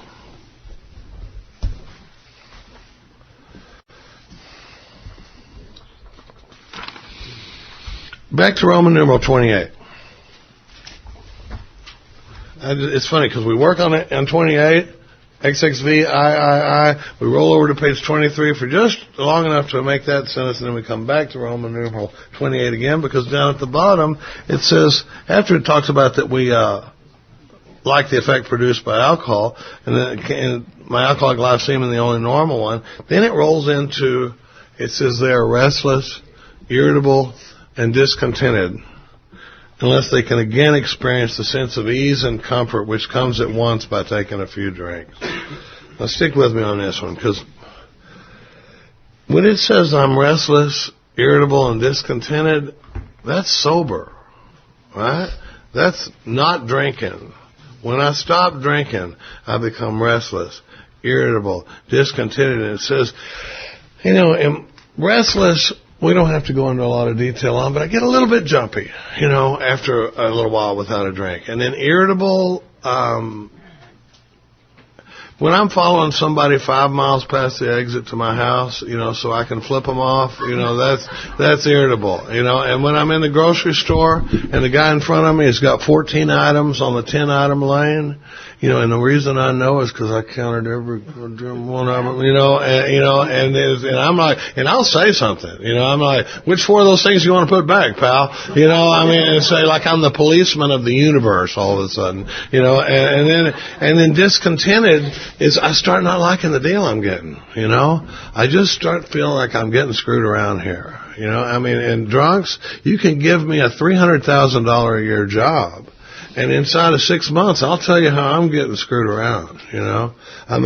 back to Roman numeral 28. It's funny because we work on it on 28, XXV, I. We roll over to page 23 for just long enough to make that sentence, and then we come back to Roman numeral 28 again, because down at the bottom it says, after it talks about that we like the effect produced by alcohol, and my alcoholic life seeming the only normal one, then it rolls into, it says they are restless, irritable, and discontented, unless they can again experience the sense of ease and comfort which comes at once by taking a few drinks. Now stick with me on this one, because when it says I'm restless, irritable, and discontented, that's sober, right? That's not drinking. When I stop drinking, I become restless, irritable, discontented. And it says, and restless, we don't have to go into a lot of detail on, but I get a little bit jumpy, after a little while without a drink. And then irritable, when I'm following somebody 5 miles past the exit to my house, so I can flip them off, that's irritable, And when I'm in the grocery store and the guy in front of me has got 14 items on the 10-item lane, and the reason I know is because I counted every one of them, and I'm like, and I'll say something, I'm like, which 4 of those things you want to put back, pal? And say like I'm the policeman of the universe all of a sudden, and then discontented is I start not liking the deal I'm getting, I just start feeling like I'm getting screwed around here, and drunks, you can give me a $300,000 a year job. And inside of 6 months, I'll tell you how I'm getting screwed around, I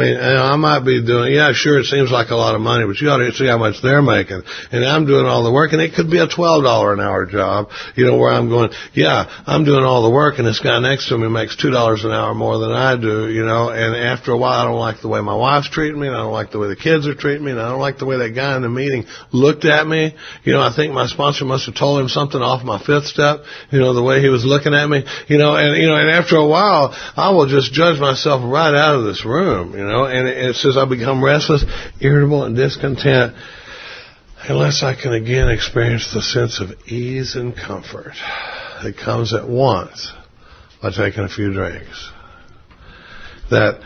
might be doing, sure, it seems like a lot of money, but you ought to see how much they're making. And I'm doing all the work, and it could be a $12 an hour job, where I'm going, I'm doing all the work, and this guy next to me makes $2 an hour more than I do, and after a while, I don't like the way my wife's treating me, and I don't like the way the kids are treating me, and I don't like the way that guy in the meeting looked at me. I think my sponsor must have told him something off my 5th step, the way he was looking at me, and after a while, I will just judge myself right out of this room, and it says I become restless, irritable, and discontent unless I can again experience the sense of ease and comfort that comes at once by taking a few drinks. That,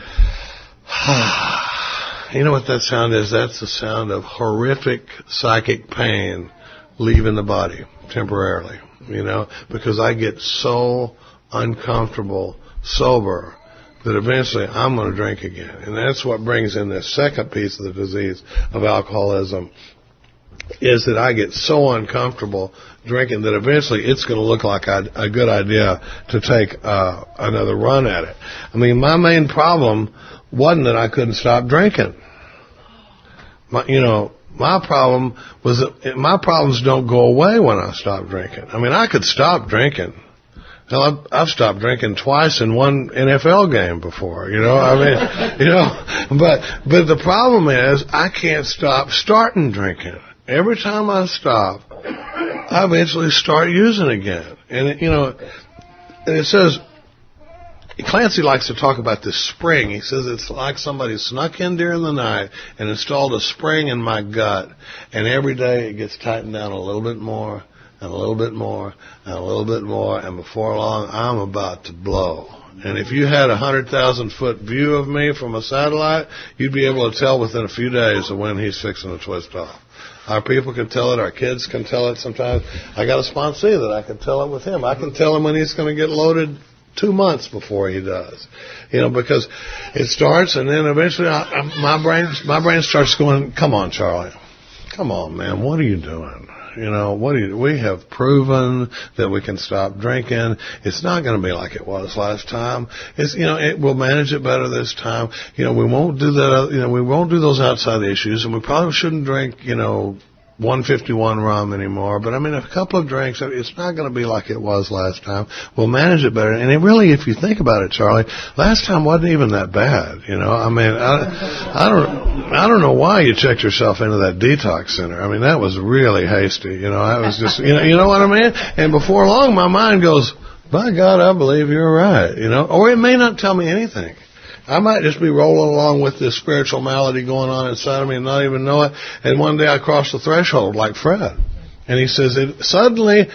you know what that sound is? That's the sound of horrific psychic pain leaving the body temporarily, because I get so uncomfortable, sober, that eventually I'm going to drink again. And that's what brings in this second piece of the disease of alcoholism, is that I get so uncomfortable drinking that eventually it's going to look like a good idea to take another run at it. My main problem wasn't that I couldn't stop drinking. My problem was that my problems don't go away when I stop drinking. I could stop drinking. Hell, I've stopped drinking twice in one NFL game before, but the problem is I can't stop starting drinking. Every time I stop, I eventually start using again. And, and it says, Clancy likes to talk about this spring. He says it's like somebody snuck in during the night and installed a spring in my gut, and every day it gets tightened down a little bit more, and a little bit more, and a little bit more, and before long, I'm about to blow. And if you had a 100,000-foot view of me from a satellite, you'd be able to tell within a few days of when he's fixing to twist off. Our people can tell it. Our kids can tell it sometimes. I got a sponsee that I can tell it with him. I can tell him when he's going to get loaded 2 months before he does. because it starts, and then eventually my brain starts going, come on, Charlie. Come on, man. What are you doing? We have proven that we can stop drinking. It's not going to be like it was last time. We'll manage it better this time. We won't do that. We won't do those outside issues, and we probably shouldn't drink, 151 rum anymore. But a couple of drinks, it's not going to be like it was last time. We'll manage it better. And it really, if you think about it, Charlie, last time wasn't even that bad. I don't know why you checked yourself into that detox center. That was really hasty. I was just, you know what I mean? And before long, my mind goes, by God, I believe you're right. Or it may not tell me anything. I might just be rolling along with this spiritual malady going on inside of me and not even know it. And one day I crossed the threshold like Fred. And he says, suddenly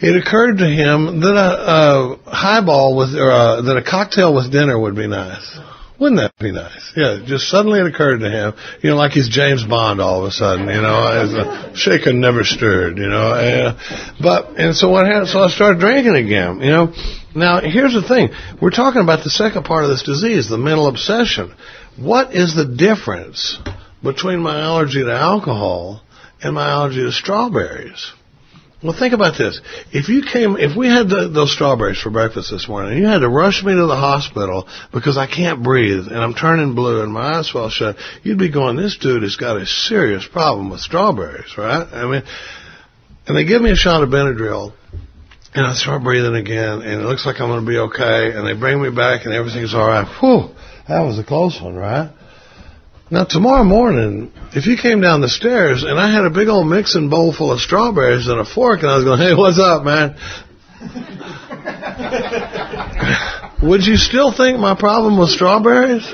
it occurred to him that a highball that a cocktail with dinner would be nice. Wouldn't that be nice? Yeah, just suddenly it occurred to him, like he's James Bond all of a sudden, as a shaken never stirred, so what happened? So I started drinking again, Now, here's the thing. We're talking about the second part of this disease, the mental obsession. What is the difference between my allergy to alcohol and my allergy to strawberries? Well, think about this. If we had those strawberries for breakfast this morning, and you had to rush me to the hospital because I can't breathe and I'm turning blue and my eyes swell shut, you'd be going, this dude has got a serious problem with strawberries, right? And they give me a shot of Benadryl, And I start breathing again, and it looks like I'm going to be okay. And they bring me back, and everything's all right. Whew, that was a close one, right? Now, tomorrow morning, if you came down the stairs, and I had a big old mixing bowl full of strawberries and a fork, and I was going, hey, what's up, man? Would you still think my problem was strawberries?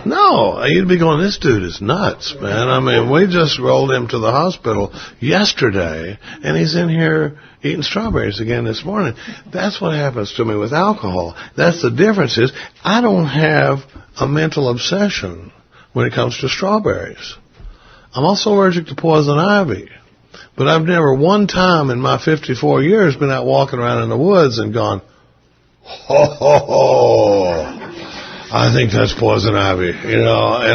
No, you'd be going, this dude is nuts, man. I mean, we just rolled him to the hospital yesterday, and he's in here eating strawberries again this morning. That's what happens to me with alcohol. That's the difference is I don't have a mental obsession when it comes to strawberries. I'm also allergic to poison ivy. But I've never one time in my 54 years been out walking around in the woods and gone, ho, ho, ho. I think that's poison ivy, and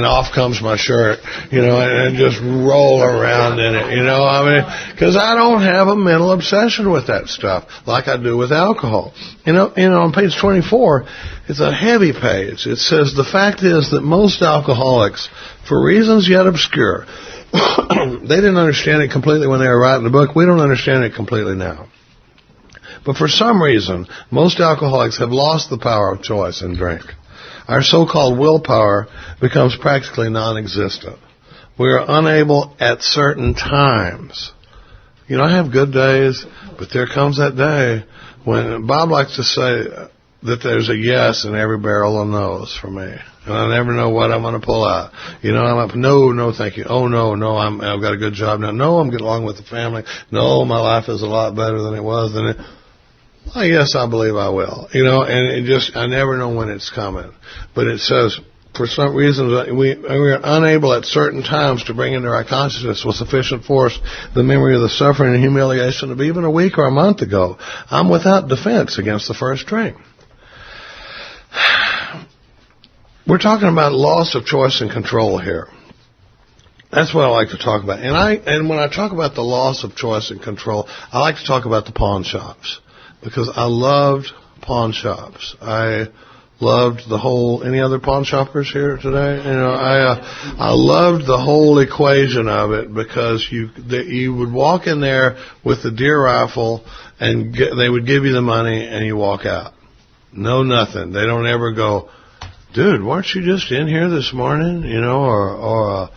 off comes my shirt, and just roll around in it, I mean, because I don't have a mental obsession with that stuff like I do with alcohol. On page 24, it's a heavy page. It says, the fact is that most alcoholics, for reasons yet obscure, they didn't understand it completely when they were writing the book. We don't understand it completely now. But for some reason, most alcoholics have lost the power of choice in drink. Our so-called willpower becomes practically non-existent. We are unable at certain times. I have good days, but there comes that day when Bob likes to say that there's a yes in every barrel of no's for me. And I never know what I'm going to pull out. I'm up, no, thank you. Oh, no, I've got a good job now. No, I'm getting along with the family. No, my life is a lot better than it was. Well, yes, I believe I will. And I never know when it's coming. But it says, for some reason, we are unable at certain times to bring into our consciousness with sufficient force the memory of the suffering and humiliation of even a week or a month ago. I'm without defense against the first drink. We're talking about loss of choice and control here. That's what I like to talk about. And when I talk about the loss of choice and control, I like to talk about the pawn shops. Because I loved pawn shops. I loved the whole, any other pawn shoppers here today? I loved the whole equation of it because you would walk in there with the deer rifle and they would give you the money and you walk out. No, nothing. They don't ever go, dude, weren't you just in here this morning? Or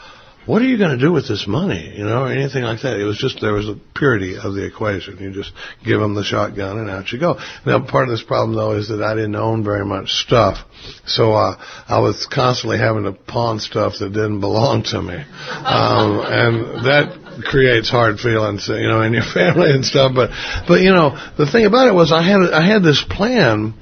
what are you going to do with this money? Or anything like that. It was just, there was a purity of the equation. You just give them the shotgun and out you go. Now, part of this problem, though, is that I didn't own very much stuff. So, I was constantly having to pawn stuff that didn't belong to me. And that creates hard feelings, in your family and stuff. But, the thing about it was I had this plan,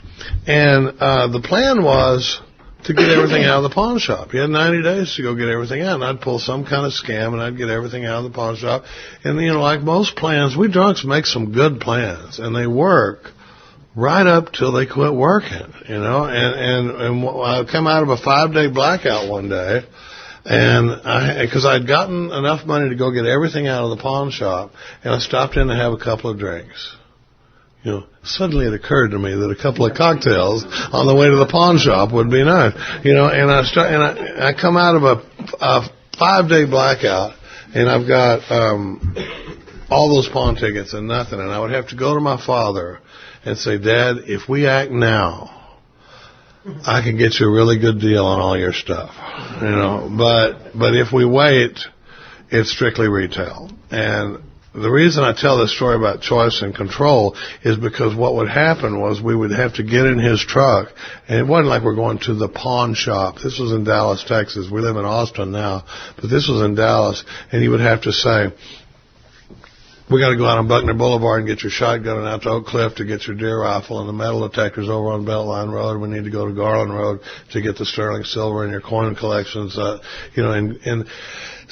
and, the plan was to get everything out of the pawn shop. You had 90 days to go get everything out, and I'd pull some kind of scam, and I'd get everything out of the pawn shop. And, like most plans, we drunks make some good plans, and they work right up till they quit working, And I come out of a 5-day blackout one day, and because I'd gotten enough money to go get everything out of the pawn shop, and I stopped in to have a couple of drinks. Suddenly it occurred to me that a couple of cocktails on the way to the pawn shop would be nice. And I come out of a 5-day blackout, and I've got all those pawn tickets and nothing. And I would have to go to my father and say, Dad, if we act now, I can get you a really good deal on all your stuff. But if we wait, it's strictly retail. And the reason I tell this story about choice and control is because what would happen was we would have to get in his truck, and it wasn't like we're going to the pawn shop. This was in Dallas, Texas. We live in Austin now, but this was in Dallas, and he would have to say, we got to go out on Buckner Boulevard and get your shotgun and out to Oak Cliff to get your deer rifle and the metal detectors over on Beltline Road. We need to go to Garland Road to get the sterling silver and your coin collections, and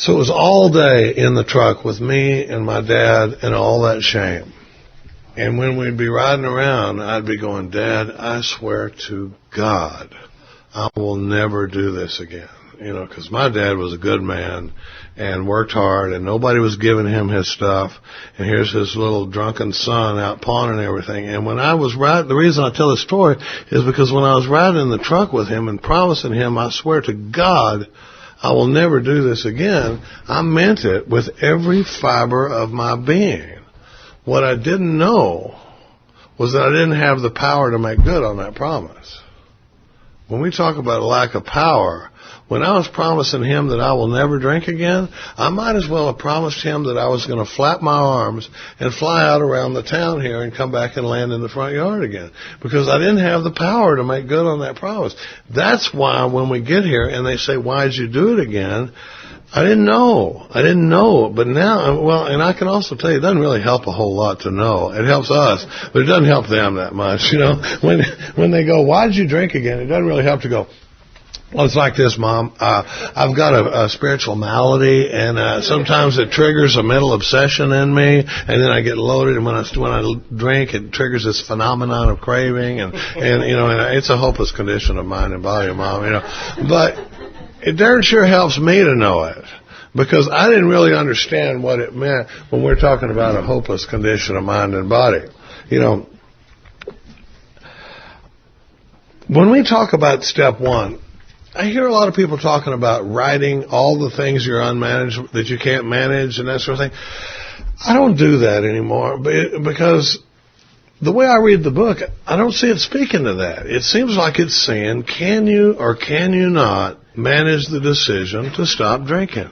so it was all day in the truck with me and my dad and all that shame. And when we'd be riding around, I'd be going, Dad, I swear to God, I will never do this again. Because my dad was a good man and worked hard, and nobody was giving him his stuff. And here's his little drunken son out pawning everything. And when I was riding, the reason I tell this story is because when I was riding in the truck with him and promising him, I swear to God, I will never do this again, I meant it with every fiber of my being. What I didn't know was that I didn't have the power to make good on that promise. When we talk about a lack of power, when I was promising him that I will never drink again, I might as well have promised him that I was going to flap my arms and fly out around the town here and come back and land in the front yard again, because I didn't have the power to make good on that promise. That's why when we get here and they say, why'd you do it again? I didn't know. But now, well, and I can also tell you, it doesn't really help a whole lot to know. It helps us, but it doesn't help them that much, you know. When they go, why did you drink again? It doesn't really help to go, well, it's like this, Mom. I've got a spiritual malady, and sometimes it triggers a mental obsession in me, and then I get loaded, and when I drink, it triggers this phenomenon of craving, and you know, and it's a hopeless condition of mind and body, Mom, you know. But it darn sure helps me to know it, because I didn't really understand what it meant when we're talking about a hopeless condition of mind and body. You know, when we talk about step one, I hear a lot of people talking about writing all the things you're unmanaged, that you can't manage and that sort of thing. I don't do that anymore because the way I read the book, I don't see it speaking to that. It seems like it's saying, can you or can you not manage the decision to stop drinking?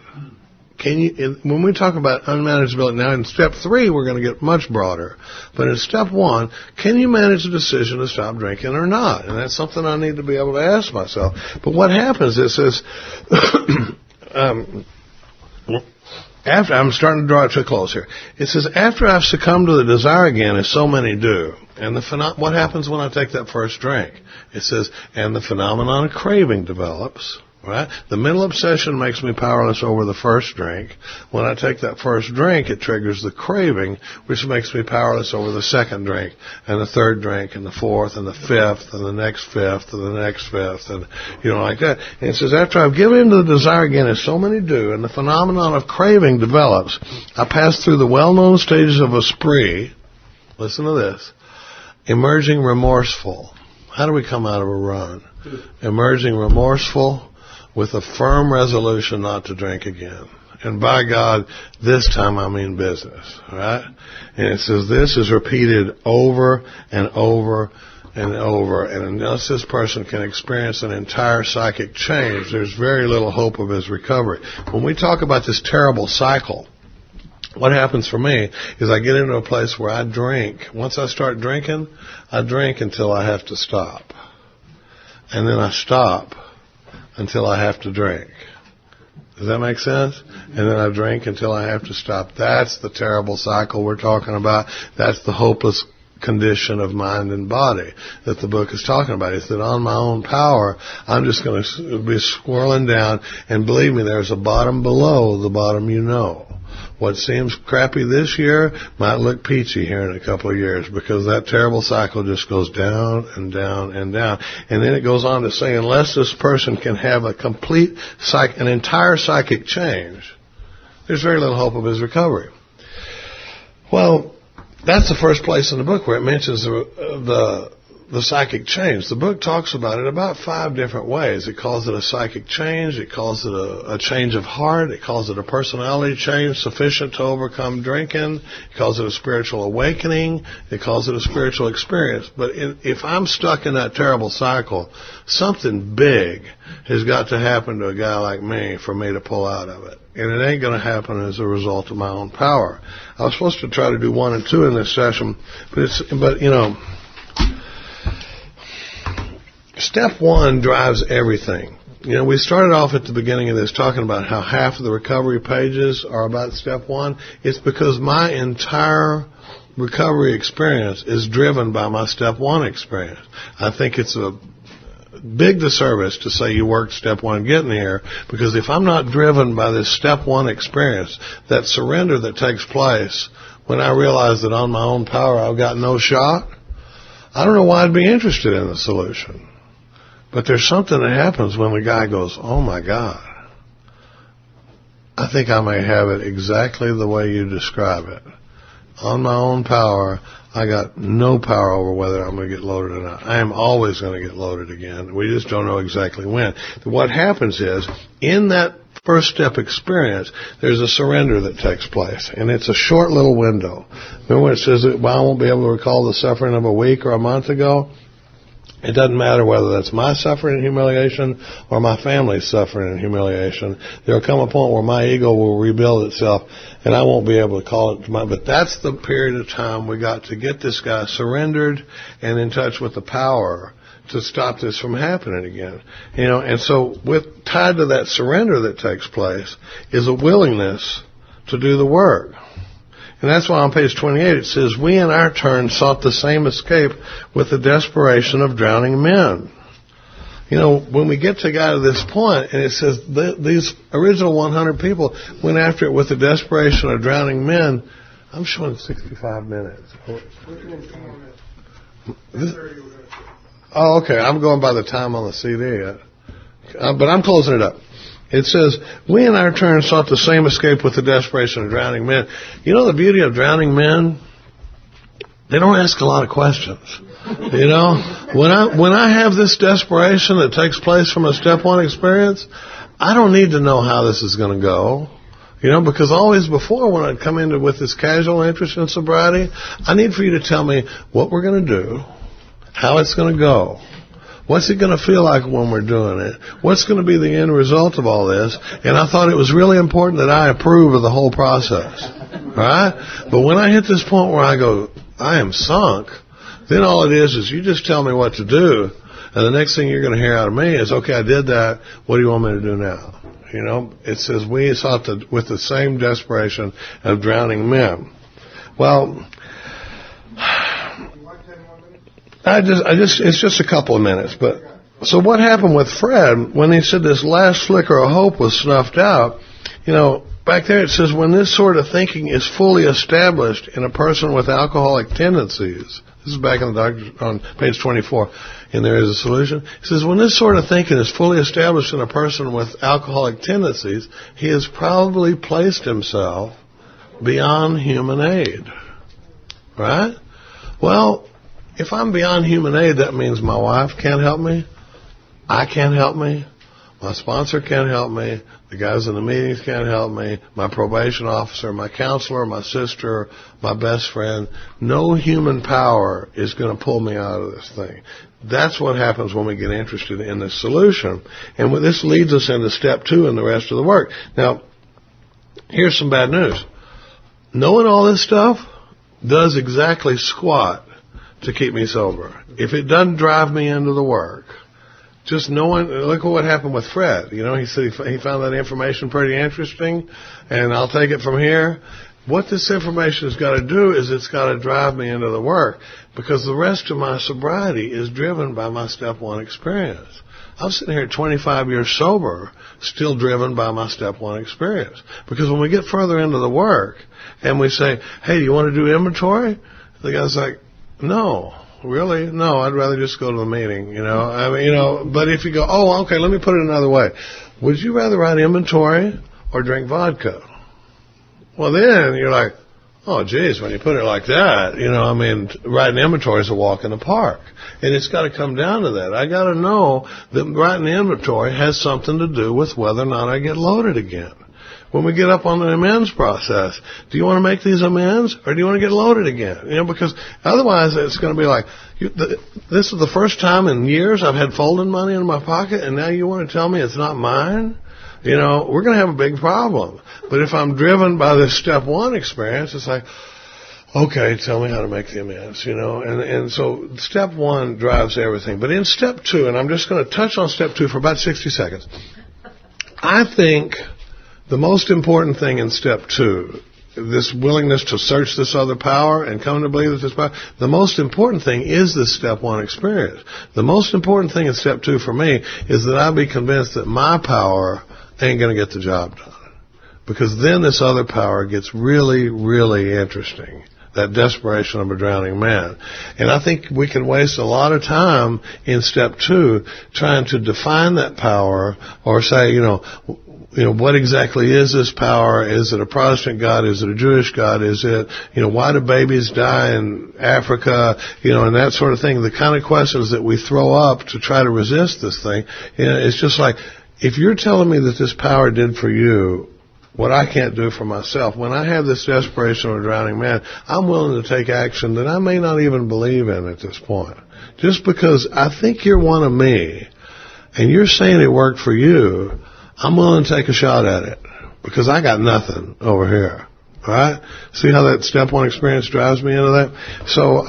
Can you? When we talk about unmanageability, now in step 3, we're going to get much broader. But in step 1, can you manage the decision to stop drinking or not? And that's something I need to be able to ask myself. But what happens is this, after I'm starting to draw it to a close here. It says, after I've succumbed to the desire again, as so many do, and what happens when I take that first drink? It says, and the phenomenon of craving develops. Right? The mental obsession makes me powerless over the first drink. When I take that first drink, it triggers the craving, which makes me powerless over the second drink, and the third drink, and the fourth, and the fifth, and the next fifth, and the next fifth, and, you know, like that. And it says, after I've given in to the desire again, as so many do, and the phenomenon of craving develops, I pass through the well-known stages of a spree. Listen to this. Emerging remorseful. How do we come out of a run? Emerging remorseful, with a firm resolution not to drink again. And by God, this time I mean business, right? And it says this is repeated over and over and over. And unless this person can experience an entire psychic change, there's very little hope of his recovery. When we talk about this terrible cycle, what happens for me is I get into a place where I drink. Once I start drinking, I drink until I have to stop. And then I stop until I have to drink. Does that make sense? And then I drink until I have to stop. That's the terrible cycle we're talking about. That's the hopeless condition of mind and body that the book is talking about. It's that on my own power, I'm just going to be swirling down, and believe me, there's a bottom below the bottom you know. What seems crappy this year might look peachy here in a couple of years, because that terrible cycle just goes down and down and down. And then it goes on to say, unless this person can have a complete, an entire psychic change, there's very little hope of his recovery. Well, that's the first place in the book where it mentions the psychic change. The book talks about it about 5 different ways. It calls it a psychic change. It calls it a change of heart. It calls it a personality change sufficient to overcome drinking. It calls it a spiritual awakening. It calls it a spiritual experience. But if I'm stuck in that terrible cycle, something big has got to happen to a guy like me for me to pull out of it. And it ain't going to happen as a result of my own power. I was supposed to try to do 1 and 2 in this session, but you know, step 1 drives everything. You know, we started off at the beginning of this talking about how half of the recovery pages are about step 1. It's because my entire recovery experience is driven by my step 1 experience. I think it's a big disservice to say you worked step 1 getting here, because if I'm not driven by this step 1 experience, that surrender that takes place when I realize that on my own power I've got no shot, I don't know why I'd be interested in the solution. But there's something that happens when the guy goes, oh my God, I think I may have it exactly the way you describe it. On my own power, I got no power over whether I'm going to get loaded or not. I am always going to get loaded again. We just don't know exactly when. What happens is, in that first step experience, there's a surrender that takes place, and it's a short little window. Remember when it says that, well, I won't be able to recall the suffering of a week or a month ago? It doesn't matter whether that's my suffering and humiliation or my family's suffering and humiliation. There'll come a point where my ego will rebuild itself, and I won't be able to call it to mind. But that's the period of time we got to get this guy surrendered and in touch with the power to stop this from happening again. And so tied to that surrender that takes place is a willingness to do the work. And that's why on page 28 it says, we in our turn sought the same escape with the desperation of drowning men. When we get to this point, and it says these original 100 people went after it with the desperation of drowning men, I'm showing 65 minutes. Oh, okay. I'm going by the time on the CD. But I'm closing it up. It says, we in our turn sought the same escape with the desperation of drowning men. The beauty of drowning men? They don't ask a lot of questions. When I have this desperation that takes place from a step one experience, I don't need to know how this is going to go. Because always before when I'd come into with this casual interest in sobriety, I need for you to tell me what we're going to do, how it's going to go. What's it going to feel like when we're doing it? What's going to be the end result of all this? And I thought it was really important that I approve of the whole process. Right? But when I hit this point where I go, I am sunk, then all it is you just tell me what to do. And the next thing you're going to hear out of me is, okay, I did that. What do you want me to do now? It says we sought with the same desperation of drowning men. Well, it's just a couple of minutes, but so what happened with Fred when he said this last flicker of hope was snuffed out? Back there it says when this sort of thinking is fully established in a person with alcoholic tendencies. This is back on page 24, and there is a solution. It says when this sort of thinking is fully established in a person with alcoholic tendencies, he has probably placed himself beyond human aid. Right? Well, if I'm beyond human aid, that means my wife can't help me, I can't help me, my sponsor can't help me, the guys in the meetings can't help me, my probation officer, my counselor, my sister, my best friend. No human power is going to pull me out of this thing. That's what happens when we get interested in this solution. And this leads us into step 2 and the rest of the work. Now, here's some bad news. Knowing all this stuff does exactly squat to keep me sober. If it doesn't drive me into the work, just knowing, look at what happened with Fred. He said he found that information pretty interesting, and I'll take it from here. What this information has got to do is it's got to drive me into the work, because the rest of my sobriety is driven by my step 1 experience. I'm sitting here 25 years sober, still driven by my step 1 experience. Because when we get further into the work and we say, hey, do you want to do inventory? The guy's like, no, really? No, I'd rather just go to the meeting, But if you go, oh, okay, let me put it another way. Would you rather write inventory or drink vodka? Well, then you're like, oh, geez, when you put it like that, writing inventory is a walk in the park. And it's got to come down to that. I got to know that writing inventory has something to do with whether or not I get loaded again. When we get up on the amends process, do you want to make these amends or do you want to get loaded again? Because otherwise it's going to be like, this is the first time in years I've had folding money in my pocket, and now you want to tell me it's not mine? We're going to have a big problem. But if I'm driven by this step 1 experience, it's like, okay, tell me how to make the amends, And so step 1 drives everything. But in step 2, and I'm just going to touch on step 2 for about 60 seconds, I think the most important thing in step 2, this willingness to search this other power and come to believe that this power, the most important thing is this step 1 experience. The most important thing in step 2 for me is that I be convinced that my power ain't going to get the job done. Because then this other power gets really, really interesting. That desperation of a drowning man. And I think we can waste a lot of time in step 2 trying to define that power or say, what exactly is this power? Is it a Protestant God? Is it a Jewish God? Is it, why do babies die in Africa? And that sort of thing. The kind of questions that we throw up to try to resist this thing, it's just like, if you're telling me that this power did for you what I can't do for myself, when I have this desperation of a drowning man, I'm willing to take action that I may not even believe in at this point. Just because I think you're one of me, and you're saying it worked for you, I'm willing to take a shot at it. Because I got nothing over here. All right? See how that step one experience drives me into that? So,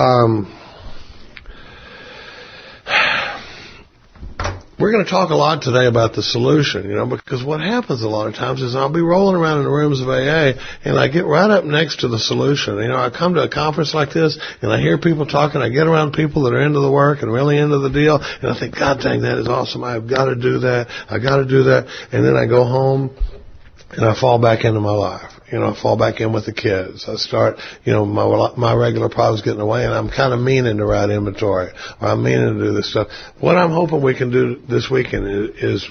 we're going to talk a lot today about the solution, because what happens a lot of times is I'll be rolling around in the rooms of AA and I get right up next to the solution. I come to a conference like this and I hear people talking. I get around people that are into the work and really into the deal, and I think, God dang, that is awesome. I've got to do that. I got to do that. And then I go home and I fall back into my life. I fall back in with the kids. I start, my regular problems getting away, and I'm kind of meaning to write inventory, or I'm meaning to do this stuff. What I'm hoping we can do this weekend is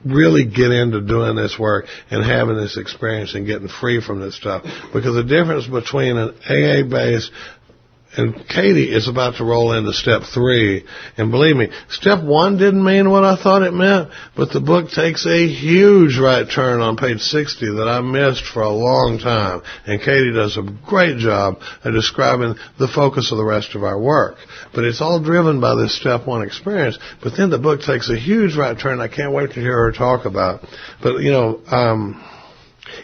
really get into doing this work and having this experience and getting free from this stuff. Because the difference between an AA-based, and Katie is about to roll into step 3. And believe me, step 1 didn't mean what I thought it meant, but the book takes a huge right turn on page 60 that I missed for a long time. And Katie does a great job of describing the focus of the rest of our work. But it's all driven by this step 1 experience. But then the book takes a huge right turn I can't wait to hear her talk about. But,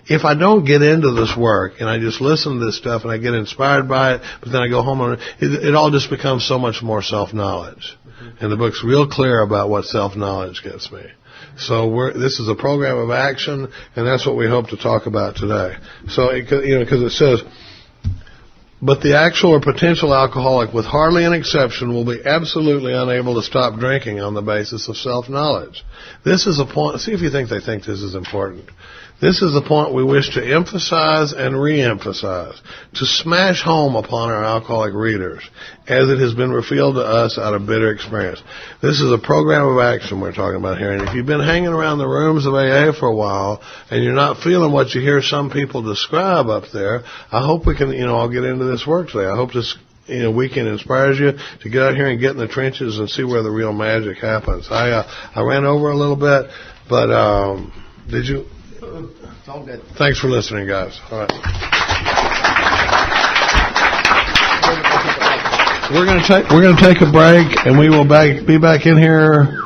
if I don't get into this work and I just listen to this stuff and I get inspired by it, but then I go home and it all just becomes so much more self-knowledge. And the book's real clear about what self-knowledge gets me. So this is a program of action, and that's what we hope to talk about today. So, because it says, but the actual or potential alcoholic, with hardly an exception, will be absolutely unable to stop drinking on the basis of self-knowledge. This is a point. See if you think they think this is important. This is the point we wish to emphasize and re-emphasize, to smash home upon our alcoholic readers, as it has been revealed to us out of bitter experience. This is a program of action we're talking about here. And if you've been hanging around the rooms of AA for a while and you're not feeling what you hear some people describe up there, I hope we can, all get into this work today. I hope this weekend inspires you to get out here and get in the trenches and see where the real magic happens. I ran over a little bit, but did you? It's all good. Thanks for listening, guys. All right. We're going to take a break, and we will be back in here